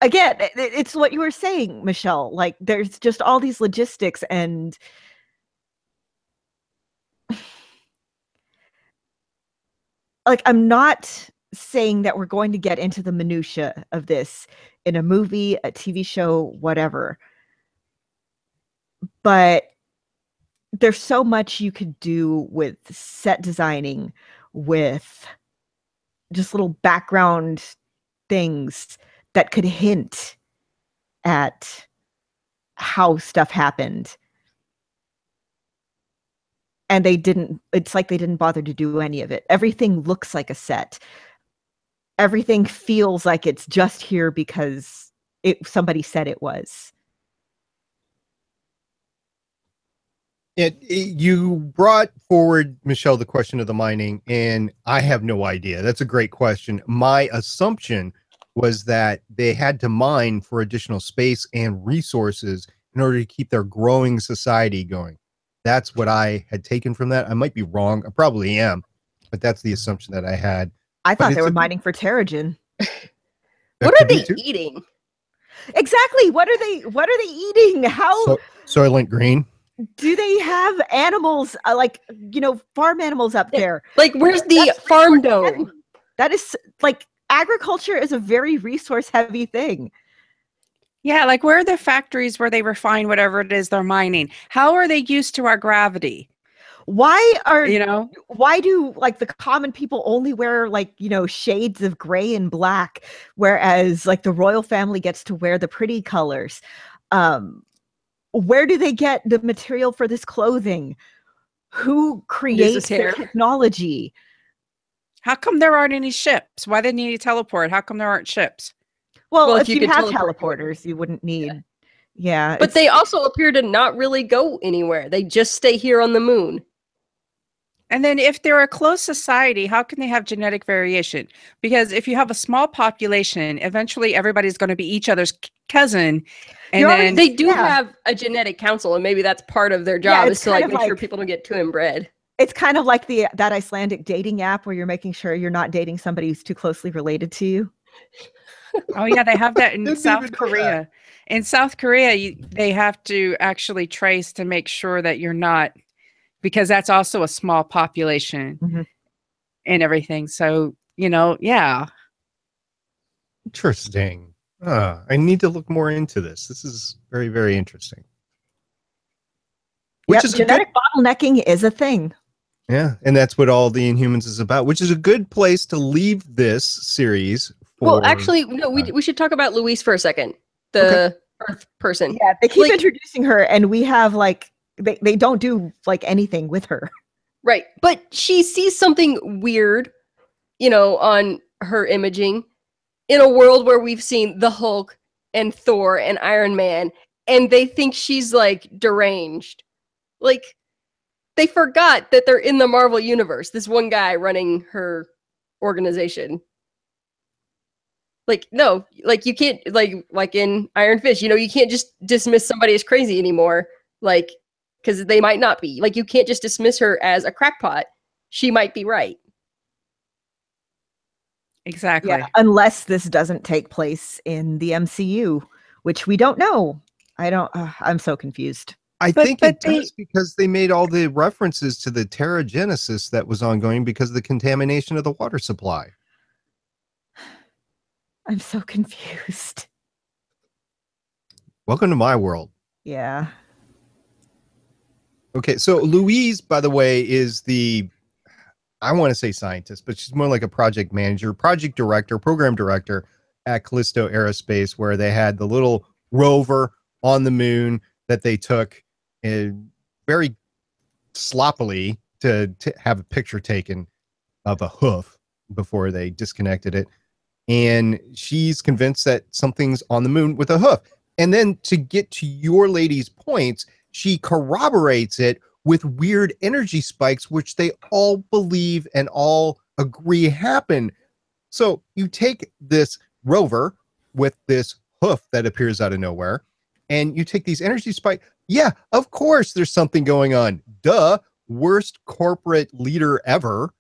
again, it's what you were saying, Michelle. Like, there's just all these logistics and like, I'm not saying that we're going to get into the minutia of this in a movie, a TV show, whatever. But there's so much you could do with set designing, with just little background things that could hint at how stuff happened. And it's like they didn't bother to do any of it. Everything looks like a set. Everything feels like it's just here because somebody said it was. You brought forward, Michelle, the question of the mining, and I have no idea. That's a great question. My assumption was that they had to mine for additional space and resources in order to keep their growing society going. That's what I had taken from that. I might be wrong. I probably am, but that's the assumption that I had. I thought they were mining for Terrigen. What are they eating? Exactly. What are they eating? How? Soylent Green. Do they have animals, farm animals up there? Like, where's the farm dome? That is, like, agriculture is a very resource-heavy thing. Yeah, like, where are the factories where they refine whatever it is they're mining? How are they used to our gravity? Why do, like, the common people only wear, like, shades of gray and black, whereas, like, the royal family gets to wear the pretty colors? Where do they get the material for this clothing? Who creates the technology? How come there aren't any ships? Why they need to teleport? How come there aren't ships? Well, Well, if if you you could have teleport, teleporters, you wouldn't need. Yeah, But they also appear to not really go anywhere. They just stay here on the moon. And then if they're a closed society, how can they have genetic variation? Because if you have a small population, eventually everybody's going to be each other's cousin. And then They do have a genetic council, and maybe that's part of their job is to like make sure people don't get too inbred. It's kind of like that Icelandic dating app where you're making sure you're not dating somebody who's too closely related to you. Oh yeah, they have that in Didn't South even know Korea. In South Korea, they have to actually trace to make sure that you're not, because that's also a small population and everything. So, yeah. Interesting. I need to look more into this. This is very, very interesting. Which is genetic bottlenecking is a thing. Yeah, and that's what all the Inhumans is about, which is a good place to leave this series. Well, actually, no, we should talk about Louise for a second. The Earth person. Yeah, they keep introducing her, and we have they don't do anything with her. Right, but she sees something weird, on her imaging in a world where we've seen the Hulk and Thor and Iron Man, and they think she's deranged. They forgot that they're in the Marvel universe. This one guy running her organization. No, you can't, like in Iron Fist, you can't just dismiss somebody as crazy anymore. Because they might not be. You can't just dismiss her as a crackpot. She might be right. Exactly. Yeah, unless this doesn't take place in the MCU, which we don't know. I'm so confused. I think it does because they made all the references to the Terragenesis that was ongoing because of the contamination of the water supply. I'm so confused. Welcome to my world. Yeah. Okay, so Louise, by the way, is I want to say scientist, but she's more like a project manager, project director, program director at Callisto Aerospace, where they had the little rover on the moon that they took very sloppily to have a picture taken of a hoof before they disconnected it. And she's convinced that something's on the moon with a hoof. And then to get to your lady's points, she corroborates it with weird energy spikes, which they all believe and all agree happen. So you take this rover with this hoof that appears out of nowhere, and you take these energy spikes. Yeah, of course there's something going on. Duh, worst corporate leader ever.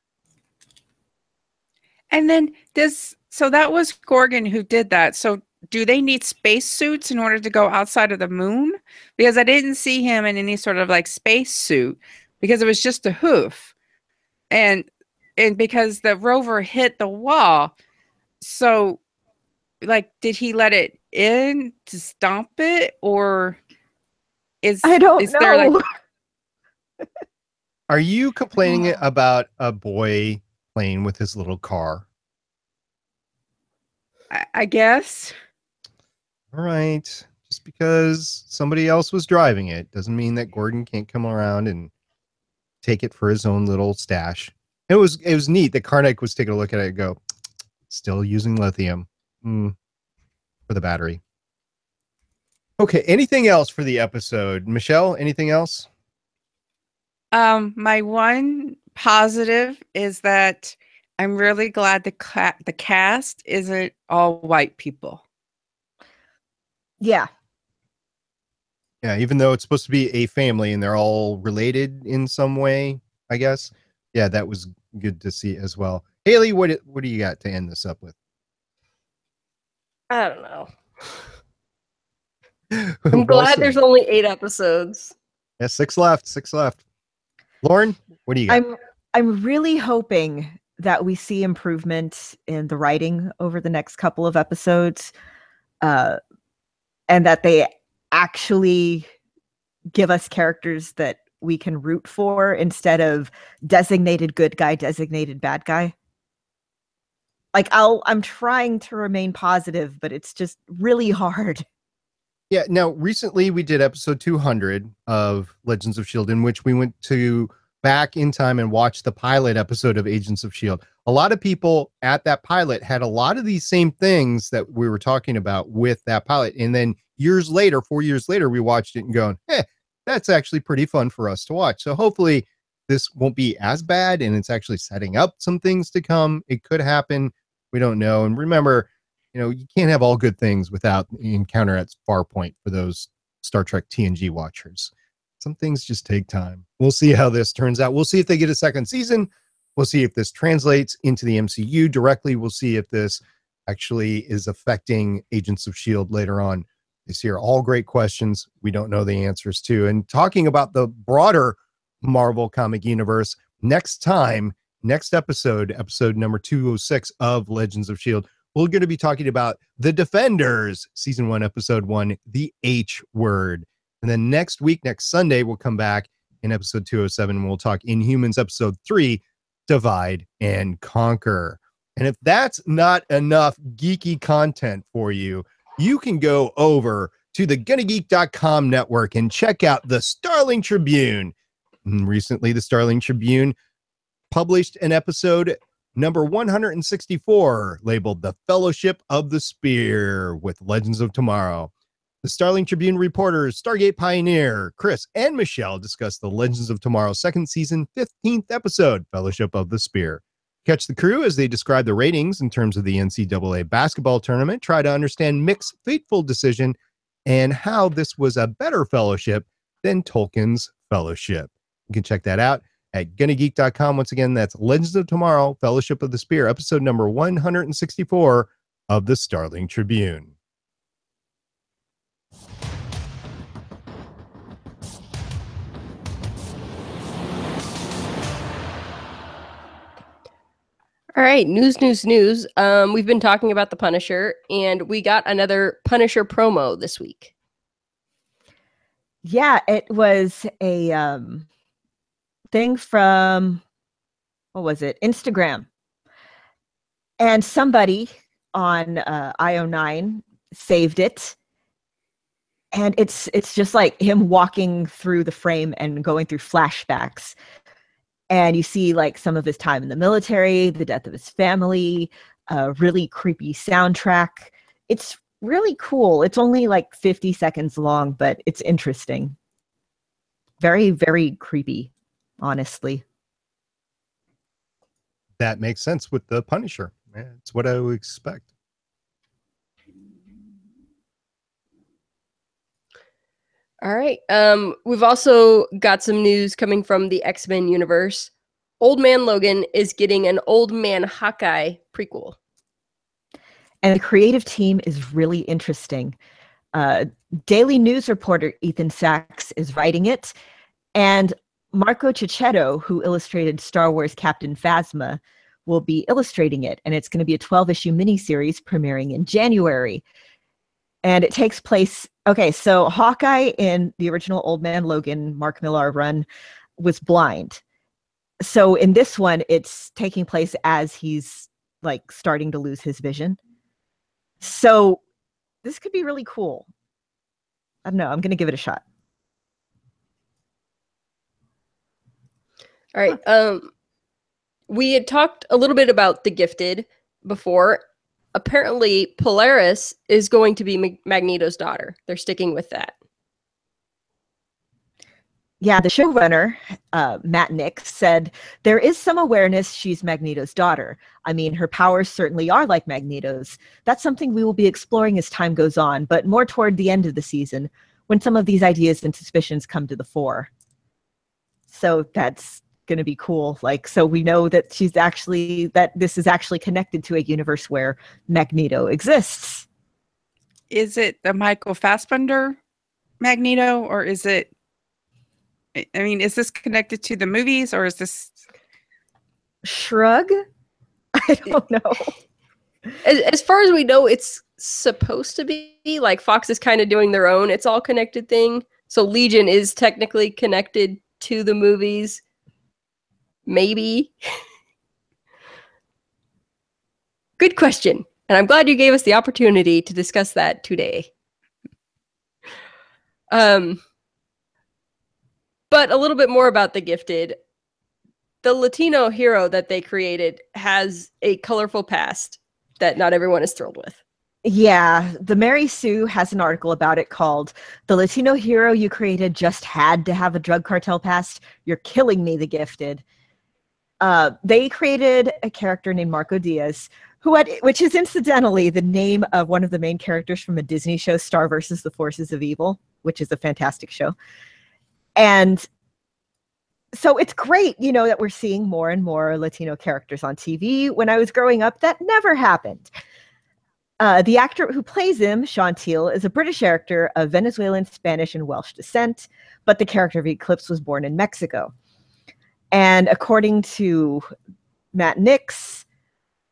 And then so that was Gorgon who did that. So do they need spacesuits in order to go outside of the moon? Because I didn't see him in any sort of spacesuit because it was just a hoof. And because the rover hit the wall. So did he let it in to stomp it, or I don't know. There Are you complaining about a boy playing with his little car? I guess. All right. Just because somebody else was driving it doesn't mean that Gordon can't come around and take it for his own little stash. It was neat that Karnak was taking a look at it and go, still using lithium for the battery. Okay. Anything else for the episode? Michelle, anything else? My one positive is that I'm really glad the cast isn't all white people. Yeah. Yeah, even though it's supposed to be a family and they're all related in some way, I guess. Yeah, that was good to see as well. Haley, what do you got to end this up with? I don't know. I'm glad there's only 8 episodes. Yeah, 6 left. Lauren, what do you got? I'm really hoping that we see improvement in the writing over the next couple of episodes, and that they actually give us characters that we can root for instead of designated good guy, designated bad guy. I'm trying to remain positive, but it's just really hard. Yeah, now recently we did episode 200 of Legends of S.H.I.E.L.D. in which we went back in time and watch the pilot episode of Agents of S.H.I.E.L.D., a lot of people at that pilot had a lot of these same things that we were talking about with that pilot. And then years later, 4 years later, we watched it and going, hey, that's actually pretty fun for us to watch. So hopefully this won't be as bad and it's actually setting up some things to come. It could happen. We don't know. And remember, you can't have all good things without Encounter at Farpoint for those Star Trek TNG watchers. Some things just take time. We'll see how this turns out. We'll see if they get a second season. We'll see if this translates into the MCU directly. We'll see if this actually is affecting Agents of S.H.I.E.L.D. later on this year. All great questions we don't know the answers to. And talking about the broader Marvel comic universe, next episode number 206 of Legends of S.H.I.E.L.D., we're going to be talking about The Defenders, season 1, episode 1, The H Word. And then next week, next Sunday, we'll come back in episode 207 and we'll talk Inhumans episode 3, Divide and Conquer. And if that's not enough geeky content for you, you can go over to the GonnaGeek.com network and check out the Starling Tribune. And recently, the Starling Tribune published an episode number 164 labeled The Fellowship of the Spear with Legends of Tomorrow. The Starling Tribune reporters, Stargate Pioneer, Chris and Michelle discuss the Legends of Tomorrow second season 15th episode, Fellowship of the Spear. Catch the crew as they describe the ratings in terms of the NCAA basketball tournament, try to understand Mick's fateful decision, and how this was a better fellowship than Tolkien's Fellowship. You can check that out at GonnaGeek.com. Once again, that's Legends of Tomorrow, Fellowship of the Spear, episode number 164 of the Starling Tribune. All right, news. We've been talking about the Punisher, and we got another Punisher promo this week. Yeah, it was a thing from, what was it? Instagram. And somebody on IO9 saved it. And it's just like him walking through the frame and going through flashbacks. And you see like some of his time in the military, the death of his family, a really creepy soundtrack. It's really cool. It's only like 50 seconds long, but it's interesting. Very, very creepy, honestly. That makes sense with the Punisher. It's what I would expect. All right. We've also got some news coming from the X-Men universe. Old Man Logan is getting an Old Man Hawkeye prequel. And the creative team is really interesting. Daily News reporter Ethan Sachs is writing it. And Marco Cicchetto, who illustrated Star Wars Captain Phasma, will be illustrating it. And it's going to be a 12-issue miniseries premiering in January. And it takes place, okay, so Hawkeye in the original Old Man Logan, Mark Millar run, was blind. So in this one, it's taking place as he's like starting to lose his vision. So this could be really cool. I don't know, I'm going to give it a shot. All right. We had talked a little bit about The Gifted before. Apparently, Polaris is going to be Magneto's daughter. They're sticking with that. Yeah, the showrunner, Matt Nix, said there is some awareness she's Magneto's daughter. I mean, her powers certainly are like Magneto's. That's something we will be exploring as time goes on, but more toward the end of the season, when some of these ideas and suspicions come to the fore. So that's going to be cool. Like, so we know that this is actually connected to a universe where Magneto exists. Is it the Michael Fassbender Magneto, or is it, I mean, is this connected to the movies, or is this... Shrug? I don't know. As far as we know, it's supposed to be. Like, Fox is kind of doing their own It's All Connected thing. So Legion is technically connected to the movies. Maybe. Good question. And I'm glad you gave us the opportunity to discuss that today. But a little bit more about The Gifted. the Latino hero that they created has a colorful past that not everyone is thrilled with. Yeah, the Mary Sue has an article about it called "The Latino Hero You Created Just Had to Have a Drug Cartel Past. You're Killing Me, the Gifted." They created a character named Marco Diaz, which is incidentally the name of one of the main characters from a Disney show, Star versus the Forces of Evil, which is a fantastic show. And so it's great, that we're seeing more and more Latino characters on TV. When I was growing up, that never happened. The actor who plays him, Sean Teal, is a British actor of Venezuelan, Spanish, and Welsh descent, but the character of Eclipse was born in Mexico. And according to Matt Nix,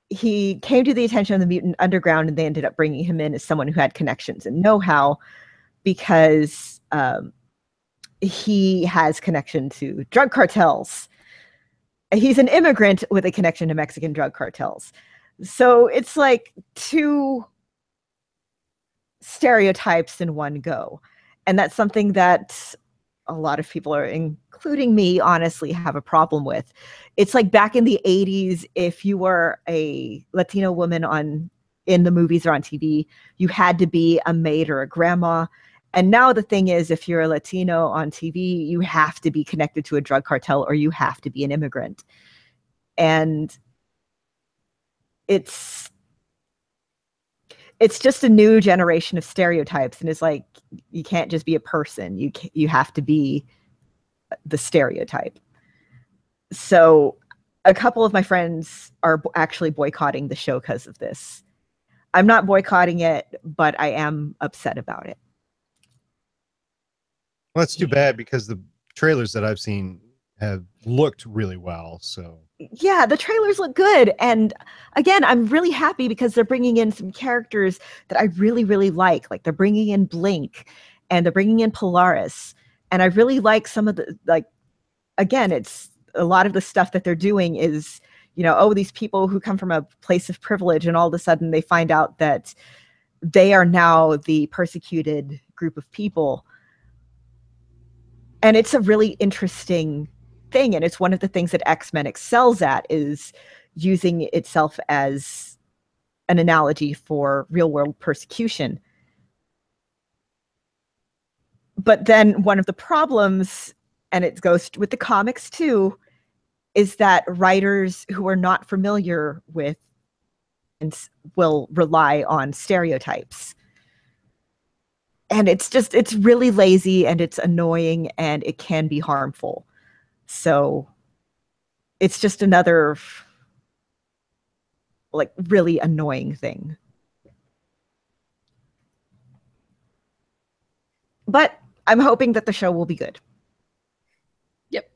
he came to the attention of the Mutant Underground, and they ended up bringing him in as someone who had connections and know-how because he has connection to drug cartels. He's an immigrant with a connection to Mexican drug cartels. So it's like two stereotypes in one go. And that's something that a lot of people are, including me, honestly have a problem with. It's like back in the 80s, if you were a Latino woman in the movies or on TV, you had to be a maid or a grandma. And now the thing is, if you're a Latino on TV, you have to be connected to a drug cartel or you have to be an immigrant. And it's just a new generation of stereotypes, and it's like you can't just be a person. You have to be the stereotype. So a couple of my friends are actually boycotting the show because of this. I'm not boycotting it, but I am upset about it. Well, that's too bad because the trailers that I've seen have looked really well. So yeah, the trailers look good. And again, I'm really happy because they're bringing in some characters that I really, really like. Like they're bringing in Blink and they're bringing in Polaris. And I really like some of the, again, it's a lot of the stuff that they're doing is, these people who come from a place of privilege and all of a sudden they find out that they are now the persecuted group of people. And it's a really interesting thing, and it's one of the things that X-Men excels at, is using itself as an analogy for real-world persecution. But then one of the problems, and it goes with the comics too, is that writers who are not familiar with and will rely on stereotypes. And it's really lazy and it's annoying and it can be harmful. So it's just another really annoying thing. But I'm hoping that the show will be good. Yep.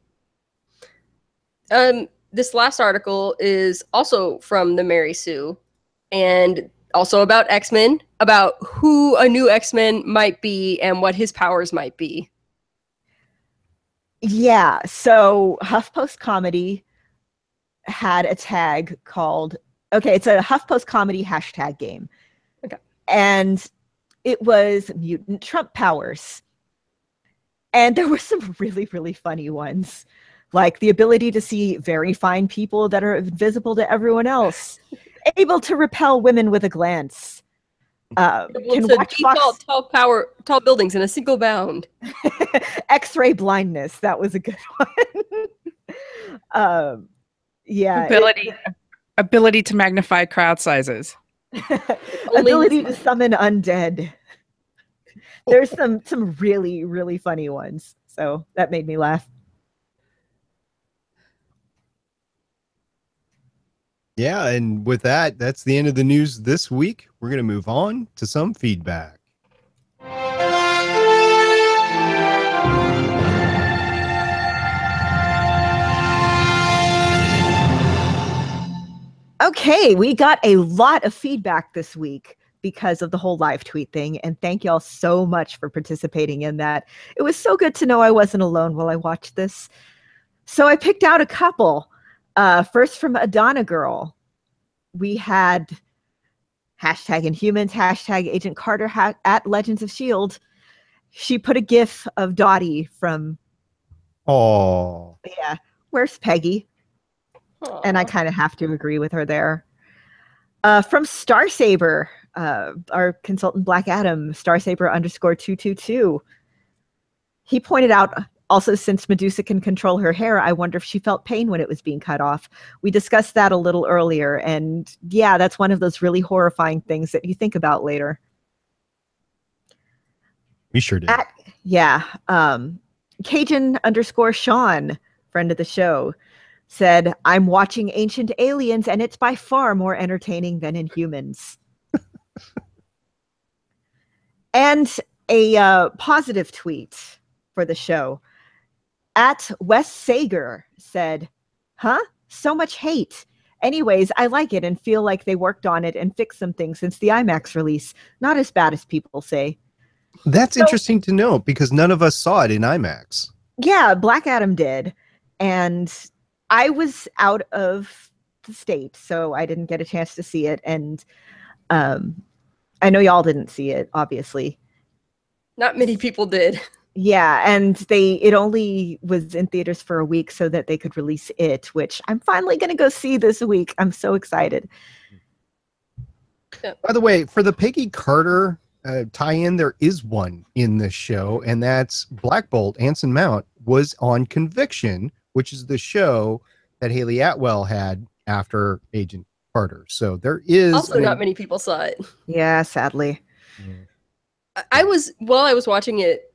This last article is also from the Mary Sue and also about X-Men, about who a new X-Men might be and what his powers might be. Yeah, so HuffPost Comedy had a tag called, it's a HuffPost Comedy hashtag game. Okay. And it was mutant Trump powers. And there were some really, really funny ones, like the ability to see very fine people that are invisible to everyone else, able to repel women with a glance. Can watch tall buildings in a single bound. X-ray blindness. That was a good one. Yeah. Ability to magnify crowd sizes. Ability to summon undead. There's some really, really funny ones. So that made me laugh. yeah, and with that, that's the end of the news this week. We're going to move on to some feedback. Okay, we got a lot of feedback this week because of the whole live tweet thing. And thank y'all so much for participating in that. It was so good to know I wasn't alone while I watched this. So I picked out a couple. First from Adana Girl. We had hashtag Inhumans, hashtag Agent Carter at Legends of S.H.I.E.L.D. She put a gif of Dottie from... Oh. Yeah. Where's Peggy? And I kind of have to agree with her there. From Starsaber, our consultant Black Adam, Starsaber_222. He pointed out also, since Medusa can control her hair, I wonder if she felt pain when it was being cut off. We discussed that a little earlier. And yeah, that's one of those really horrifying things that you think about later. We sure did. Cajun_Sean, friend of the show, said, I'm watching Ancient Aliens and it's by far more entertaining than Inhumans. And a positive tweet for the show. @Wes Sager said, huh? So much hate. Anyways, I like it and feel like they worked on it and fixed some things since the IMAX release. Not as bad as people say. That's interesting to know because none of us saw it in IMAX. Yeah, Black Adam did. And I was out of the state, so I didn't get a chance to see it. And I know y'all didn't see it, obviously. Not many people did. Yeah, and it only was in theaters for a week so that they could release it, which I'm finally going to go see this week. I'm so excited. Yeah. By the way, for the Peggy Carter tie-in, there is one in the show, and that's Black Bolt, Anson Mount, was on Conviction, which is the show that Haley Atwell had after Agent Carter. So there is... Also, not many people saw it. Yeah, sadly. While I was watching it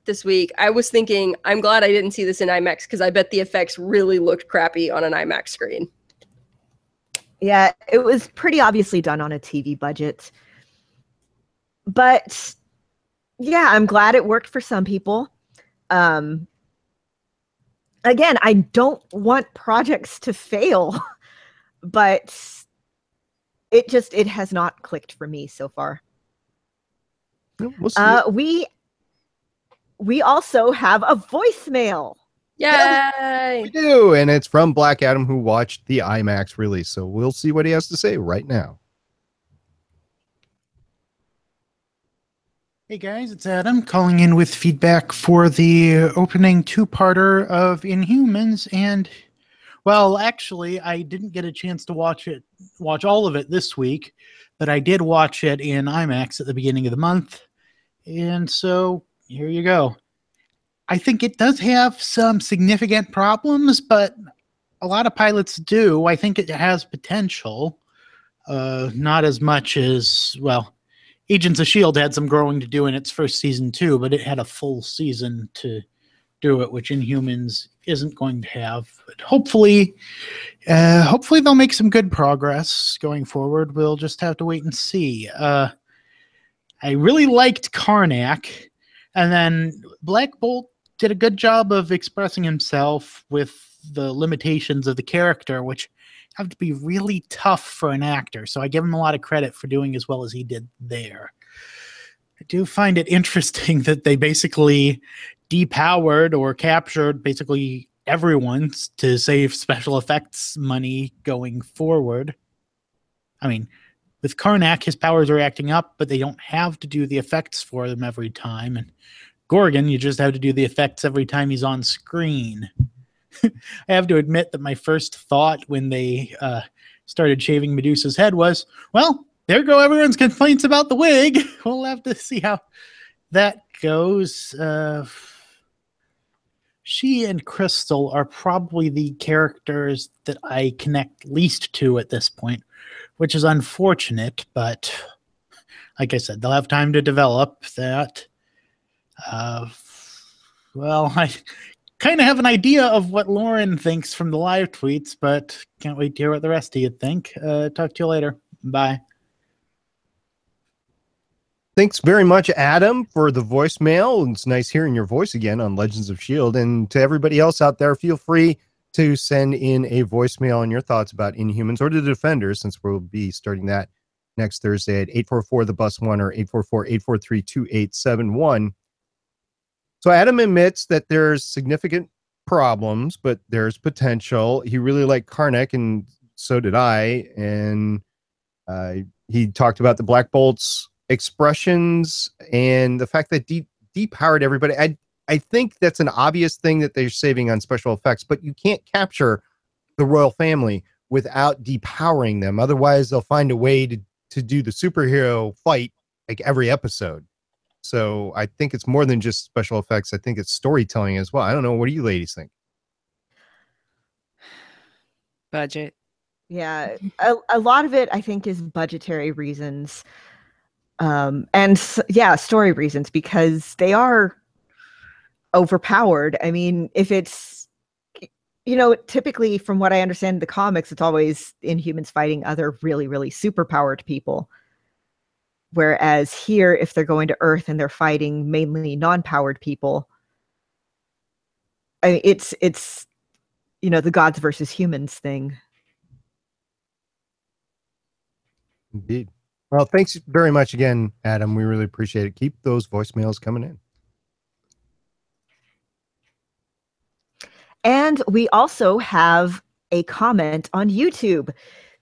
this week, I was thinking, I'm glad I didn't see this in IMAX because I bet the effects really looked crappy on an IMAX screen. Yeah, it was pretty obviously done on a TV budget. But yeah, I'm glad it worked for some people. Again, I don't want projects to fail, but it has not clicked for me so far. We'll see. We also have a voicemail. Yay! We do, and it's from Black Adam, who watched the IMAX release. So we'll see what he has to say right now. Hey guys, it's Adam calling in with feedback for the opening two-parter of Inhumans, and well, actually, I didn't get a chance to watch all of it this week, but I did watch it in IMAX at the beginning of the month, and so here you go. I think it does have some significant problems, but a lot of pilots do. I think it has potential, not as much as, well, Agents of S.H.I.E.L.D. had some growing to do in its first season too, but it had a full season to do it, which Inhumans isn't going to have. But hopefully they'll make some good progress going forward. We'll just have to wait and see. I really liked Karnak, and then Black Bolt did a good job of expressing himself with the limitations of the character, which have to be really tough for an actor. So I give him a lot of credit for doing as well as he did there. I do find it interesting that they basically depowered or captured basically everyone to save special effects money going forward. I mean, with Karnak, his powers are acting up, but they don't have to do the effects for them every time. And Gorgon, you just have to do the effects every time he's on screen. I have to admit that my first thought when they started shaving Medusa's head was, well, there go everyone's complaints about the wig. We'll have to see how that goes. She and Crystal are probably the characters that I connect least to at this point, which is unfortunate, but like I said, they'll have time to develop that. Well, I kind of have an idea of what Lauren thinks from the live tweets, but can't wait to hear what the rest of you think. Talk to you later. Bye. Thanks very much, Adam, for the voicemail. It's nice hearing your voice again on Legends of S.H.I.E.L.D. And to everybody else out there, feel free to send in a voicemail on your thoughts about Inhumans or the Defenders, since we'll be starting that next Thursday at 844-THE-BUS-1 or 844-843-2871. So Adam admits that there's significant problems, but there's potential. He really liked Karnak, and so did I. And he talked about the Black Bolt's expressions and the fact that depowered everybody. I think that's an obvious thing that they're saving on special effects, but you can't capture the royal family without depowering them. Otherwise, they'll find a way to do the superhero fight like every episode. So I think it's more than just special effects. I think it's storytelling as well. I don't know. What do you ladies think? Budget. Yeah, a lot of it I think is budgetary reasons, story reasons, because they are overpowered. I mean, if it's, typically from what I understand in the comics, it's always Inhumans fighting other really, really superpowered people. Whereas here, if they're going to Earth and they're fighting mainly non-powered people, it's the gods versus humans thing. Indeed. Well, thanks very much again, Adam. We really appreciate it. Keep those voicemails coming in. And we also have a comment on YouTube.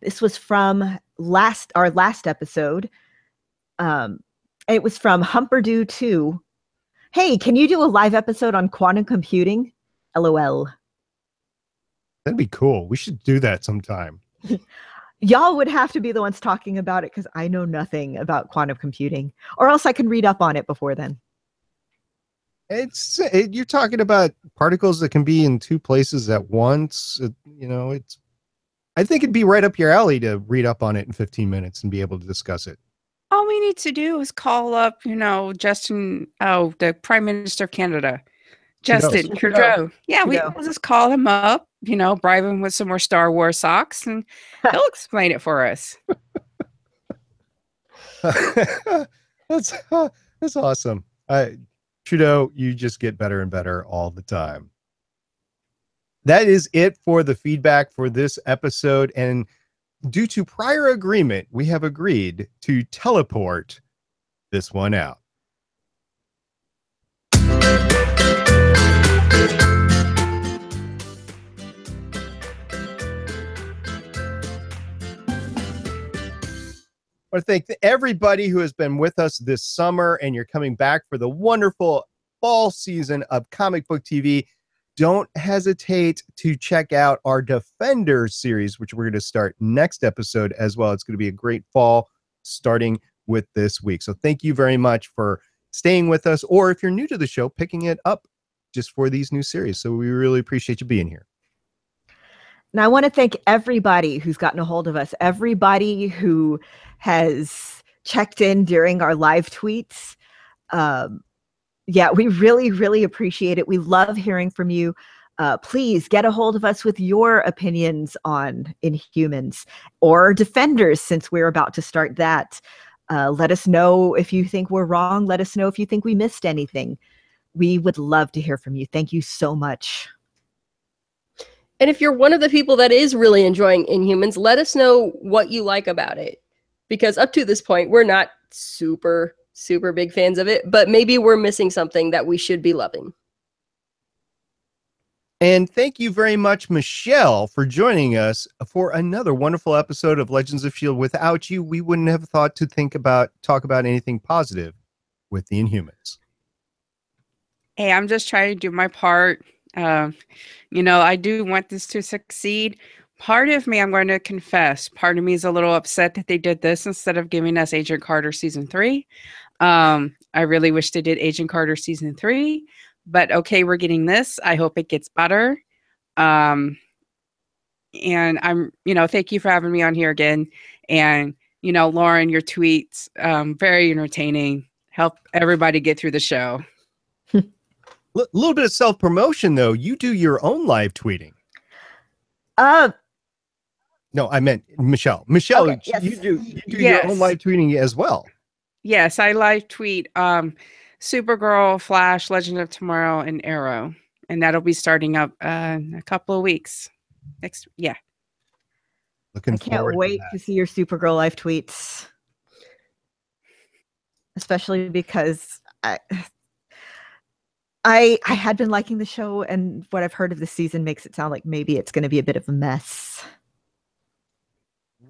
This was from our last episode. It was from Humperdew2. Hey, can you do a live episode on quantum computing? LOL. That'd be cool. We should do that sometime. Y'all would have to be the ones talking about it because I know nothing about quantum computing, or else I can read up on it before then. You're talking about particles that can be in two places at once. I think it'd be right up your alley to read up on it in 15 minutes and be able to discuss it. All we need to do is call up, the Prime Minister of Canada, Justin Trudeau. Yeah, we'll just call him up, bribe him with some more Star Wars socks, and he'll explain it for us. That's awesome. Trudeau, you just get better and better all the time. That is it for the feedback for this episode. And due to prior agreement, we have agreed to teleport this one out. I want to thank everybody who has been with us this summer, and you're coming back for the wonderful fall season of comic book TV. Don't hesitate to check out our Defenders series, which we're going to start next episode as well. It's going to be a great fall starting with this week. So thank you very much for staying with us, or if you're new to the show, picking it up just for these new series. So we really appreciate you being here. And I want to thank everybody who's gotten a hold of us, everybody who has checked in during our live tweets. We really, really appreciate it. We love hearing from you. Please get a hold of us with your opinions on Inhumans or Defenders, since we're about to start that. Let us know if you think we're wrong. Let us know if you think we missed anything. We would love to hear from you. Thank you so much. And if you're one of the people that is really enjoying Inhumans, let us know what you like about it. Because up to this point, we're not super big fans of it, but maybe we're missing something that we should be loving. And thank you very much, Michelle, for joining us for another wonderful episode of Legends of S.H.I.E.L.D. Without you, we wouldn't have thought to talk about anything positive with the Inhumans. Hey, I'm just trying to do my part. I do want this to succeed. Part of me, I'm going to confess, part of me is a little upset that they did this instead of giving us Agent Carter season 3. I really wish they did Agent Carter season 3, but okay, we're getting this. I hope it gets better. And I'm, thank you for having me on here again. And, Lauren, your tweets, very entertaining. Help everybody get through the show. A little bit of self-promotion, though. You do your own live tweeting. No, I meant Michelle. Michelle, okay, yes. you do your own live tweeting as well. Yes, I live tweet Supergirl, Flash, Legend of Tomorrow, and Arrow. And that'll be starting up in a couple of weeks. I can't wait to see your Supergirl live tweets. Especially because I had been liking the show, and what I've heard of the season makes it sound like maybe it's going to be a bit of a mess.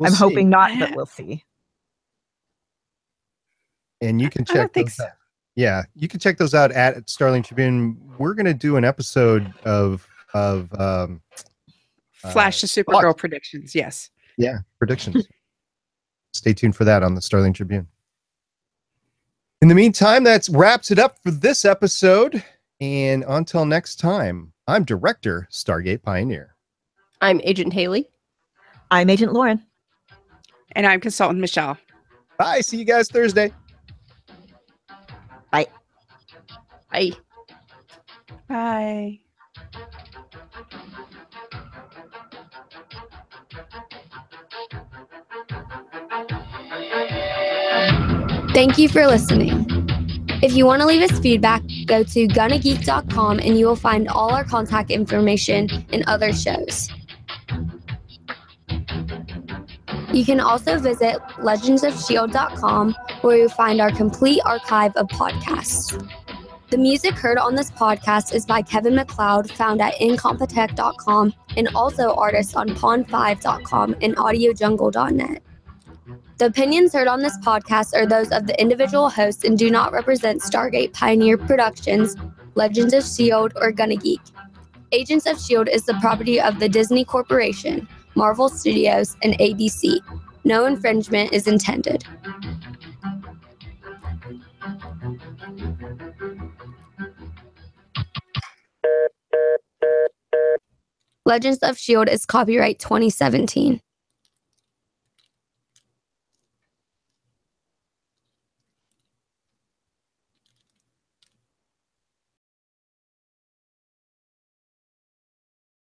I'm hoping not, but we'll see. And you can check those out. Yeah, you can check those out at Starling Tribune. We're going to do an episode of Flash to Supergirl predictions. Yes. Yeah, predictions. Stay tuned for that on the Starling Tribune. In the meantime, that wraps it up for this episode. And until next time, I'm Director Stargate Pioneer. I'm Agent Haley. I'm Agent Lauren. And I'm Consultant Michelle. Bye. See you guys Thursday. Bye. Bye. Bye. Thank you for listening. If you want to leave us feedback, go to gonnageek.com and you will find all our contact information and other shows. You can also visit legendsofshield.com where you'll find our complete archive of podcasts. The music heard on this podcast is by Kevin MacLeod, found at incompetech.com, and also artists on pond5.com and audiojungle.net. The opinions heard on this podcast are those of the individual hosts and do not represent Stargate Pioneer Productions, Legends of S.H.I.E.L.D., or Gonna Geek. Agents of S.H.I.E.L.D. is the property of the Disney Corporation, Marvel Studios, and ABC. No infringement is intended. Legends of S.H.I.E.L.D. is copyright 2017.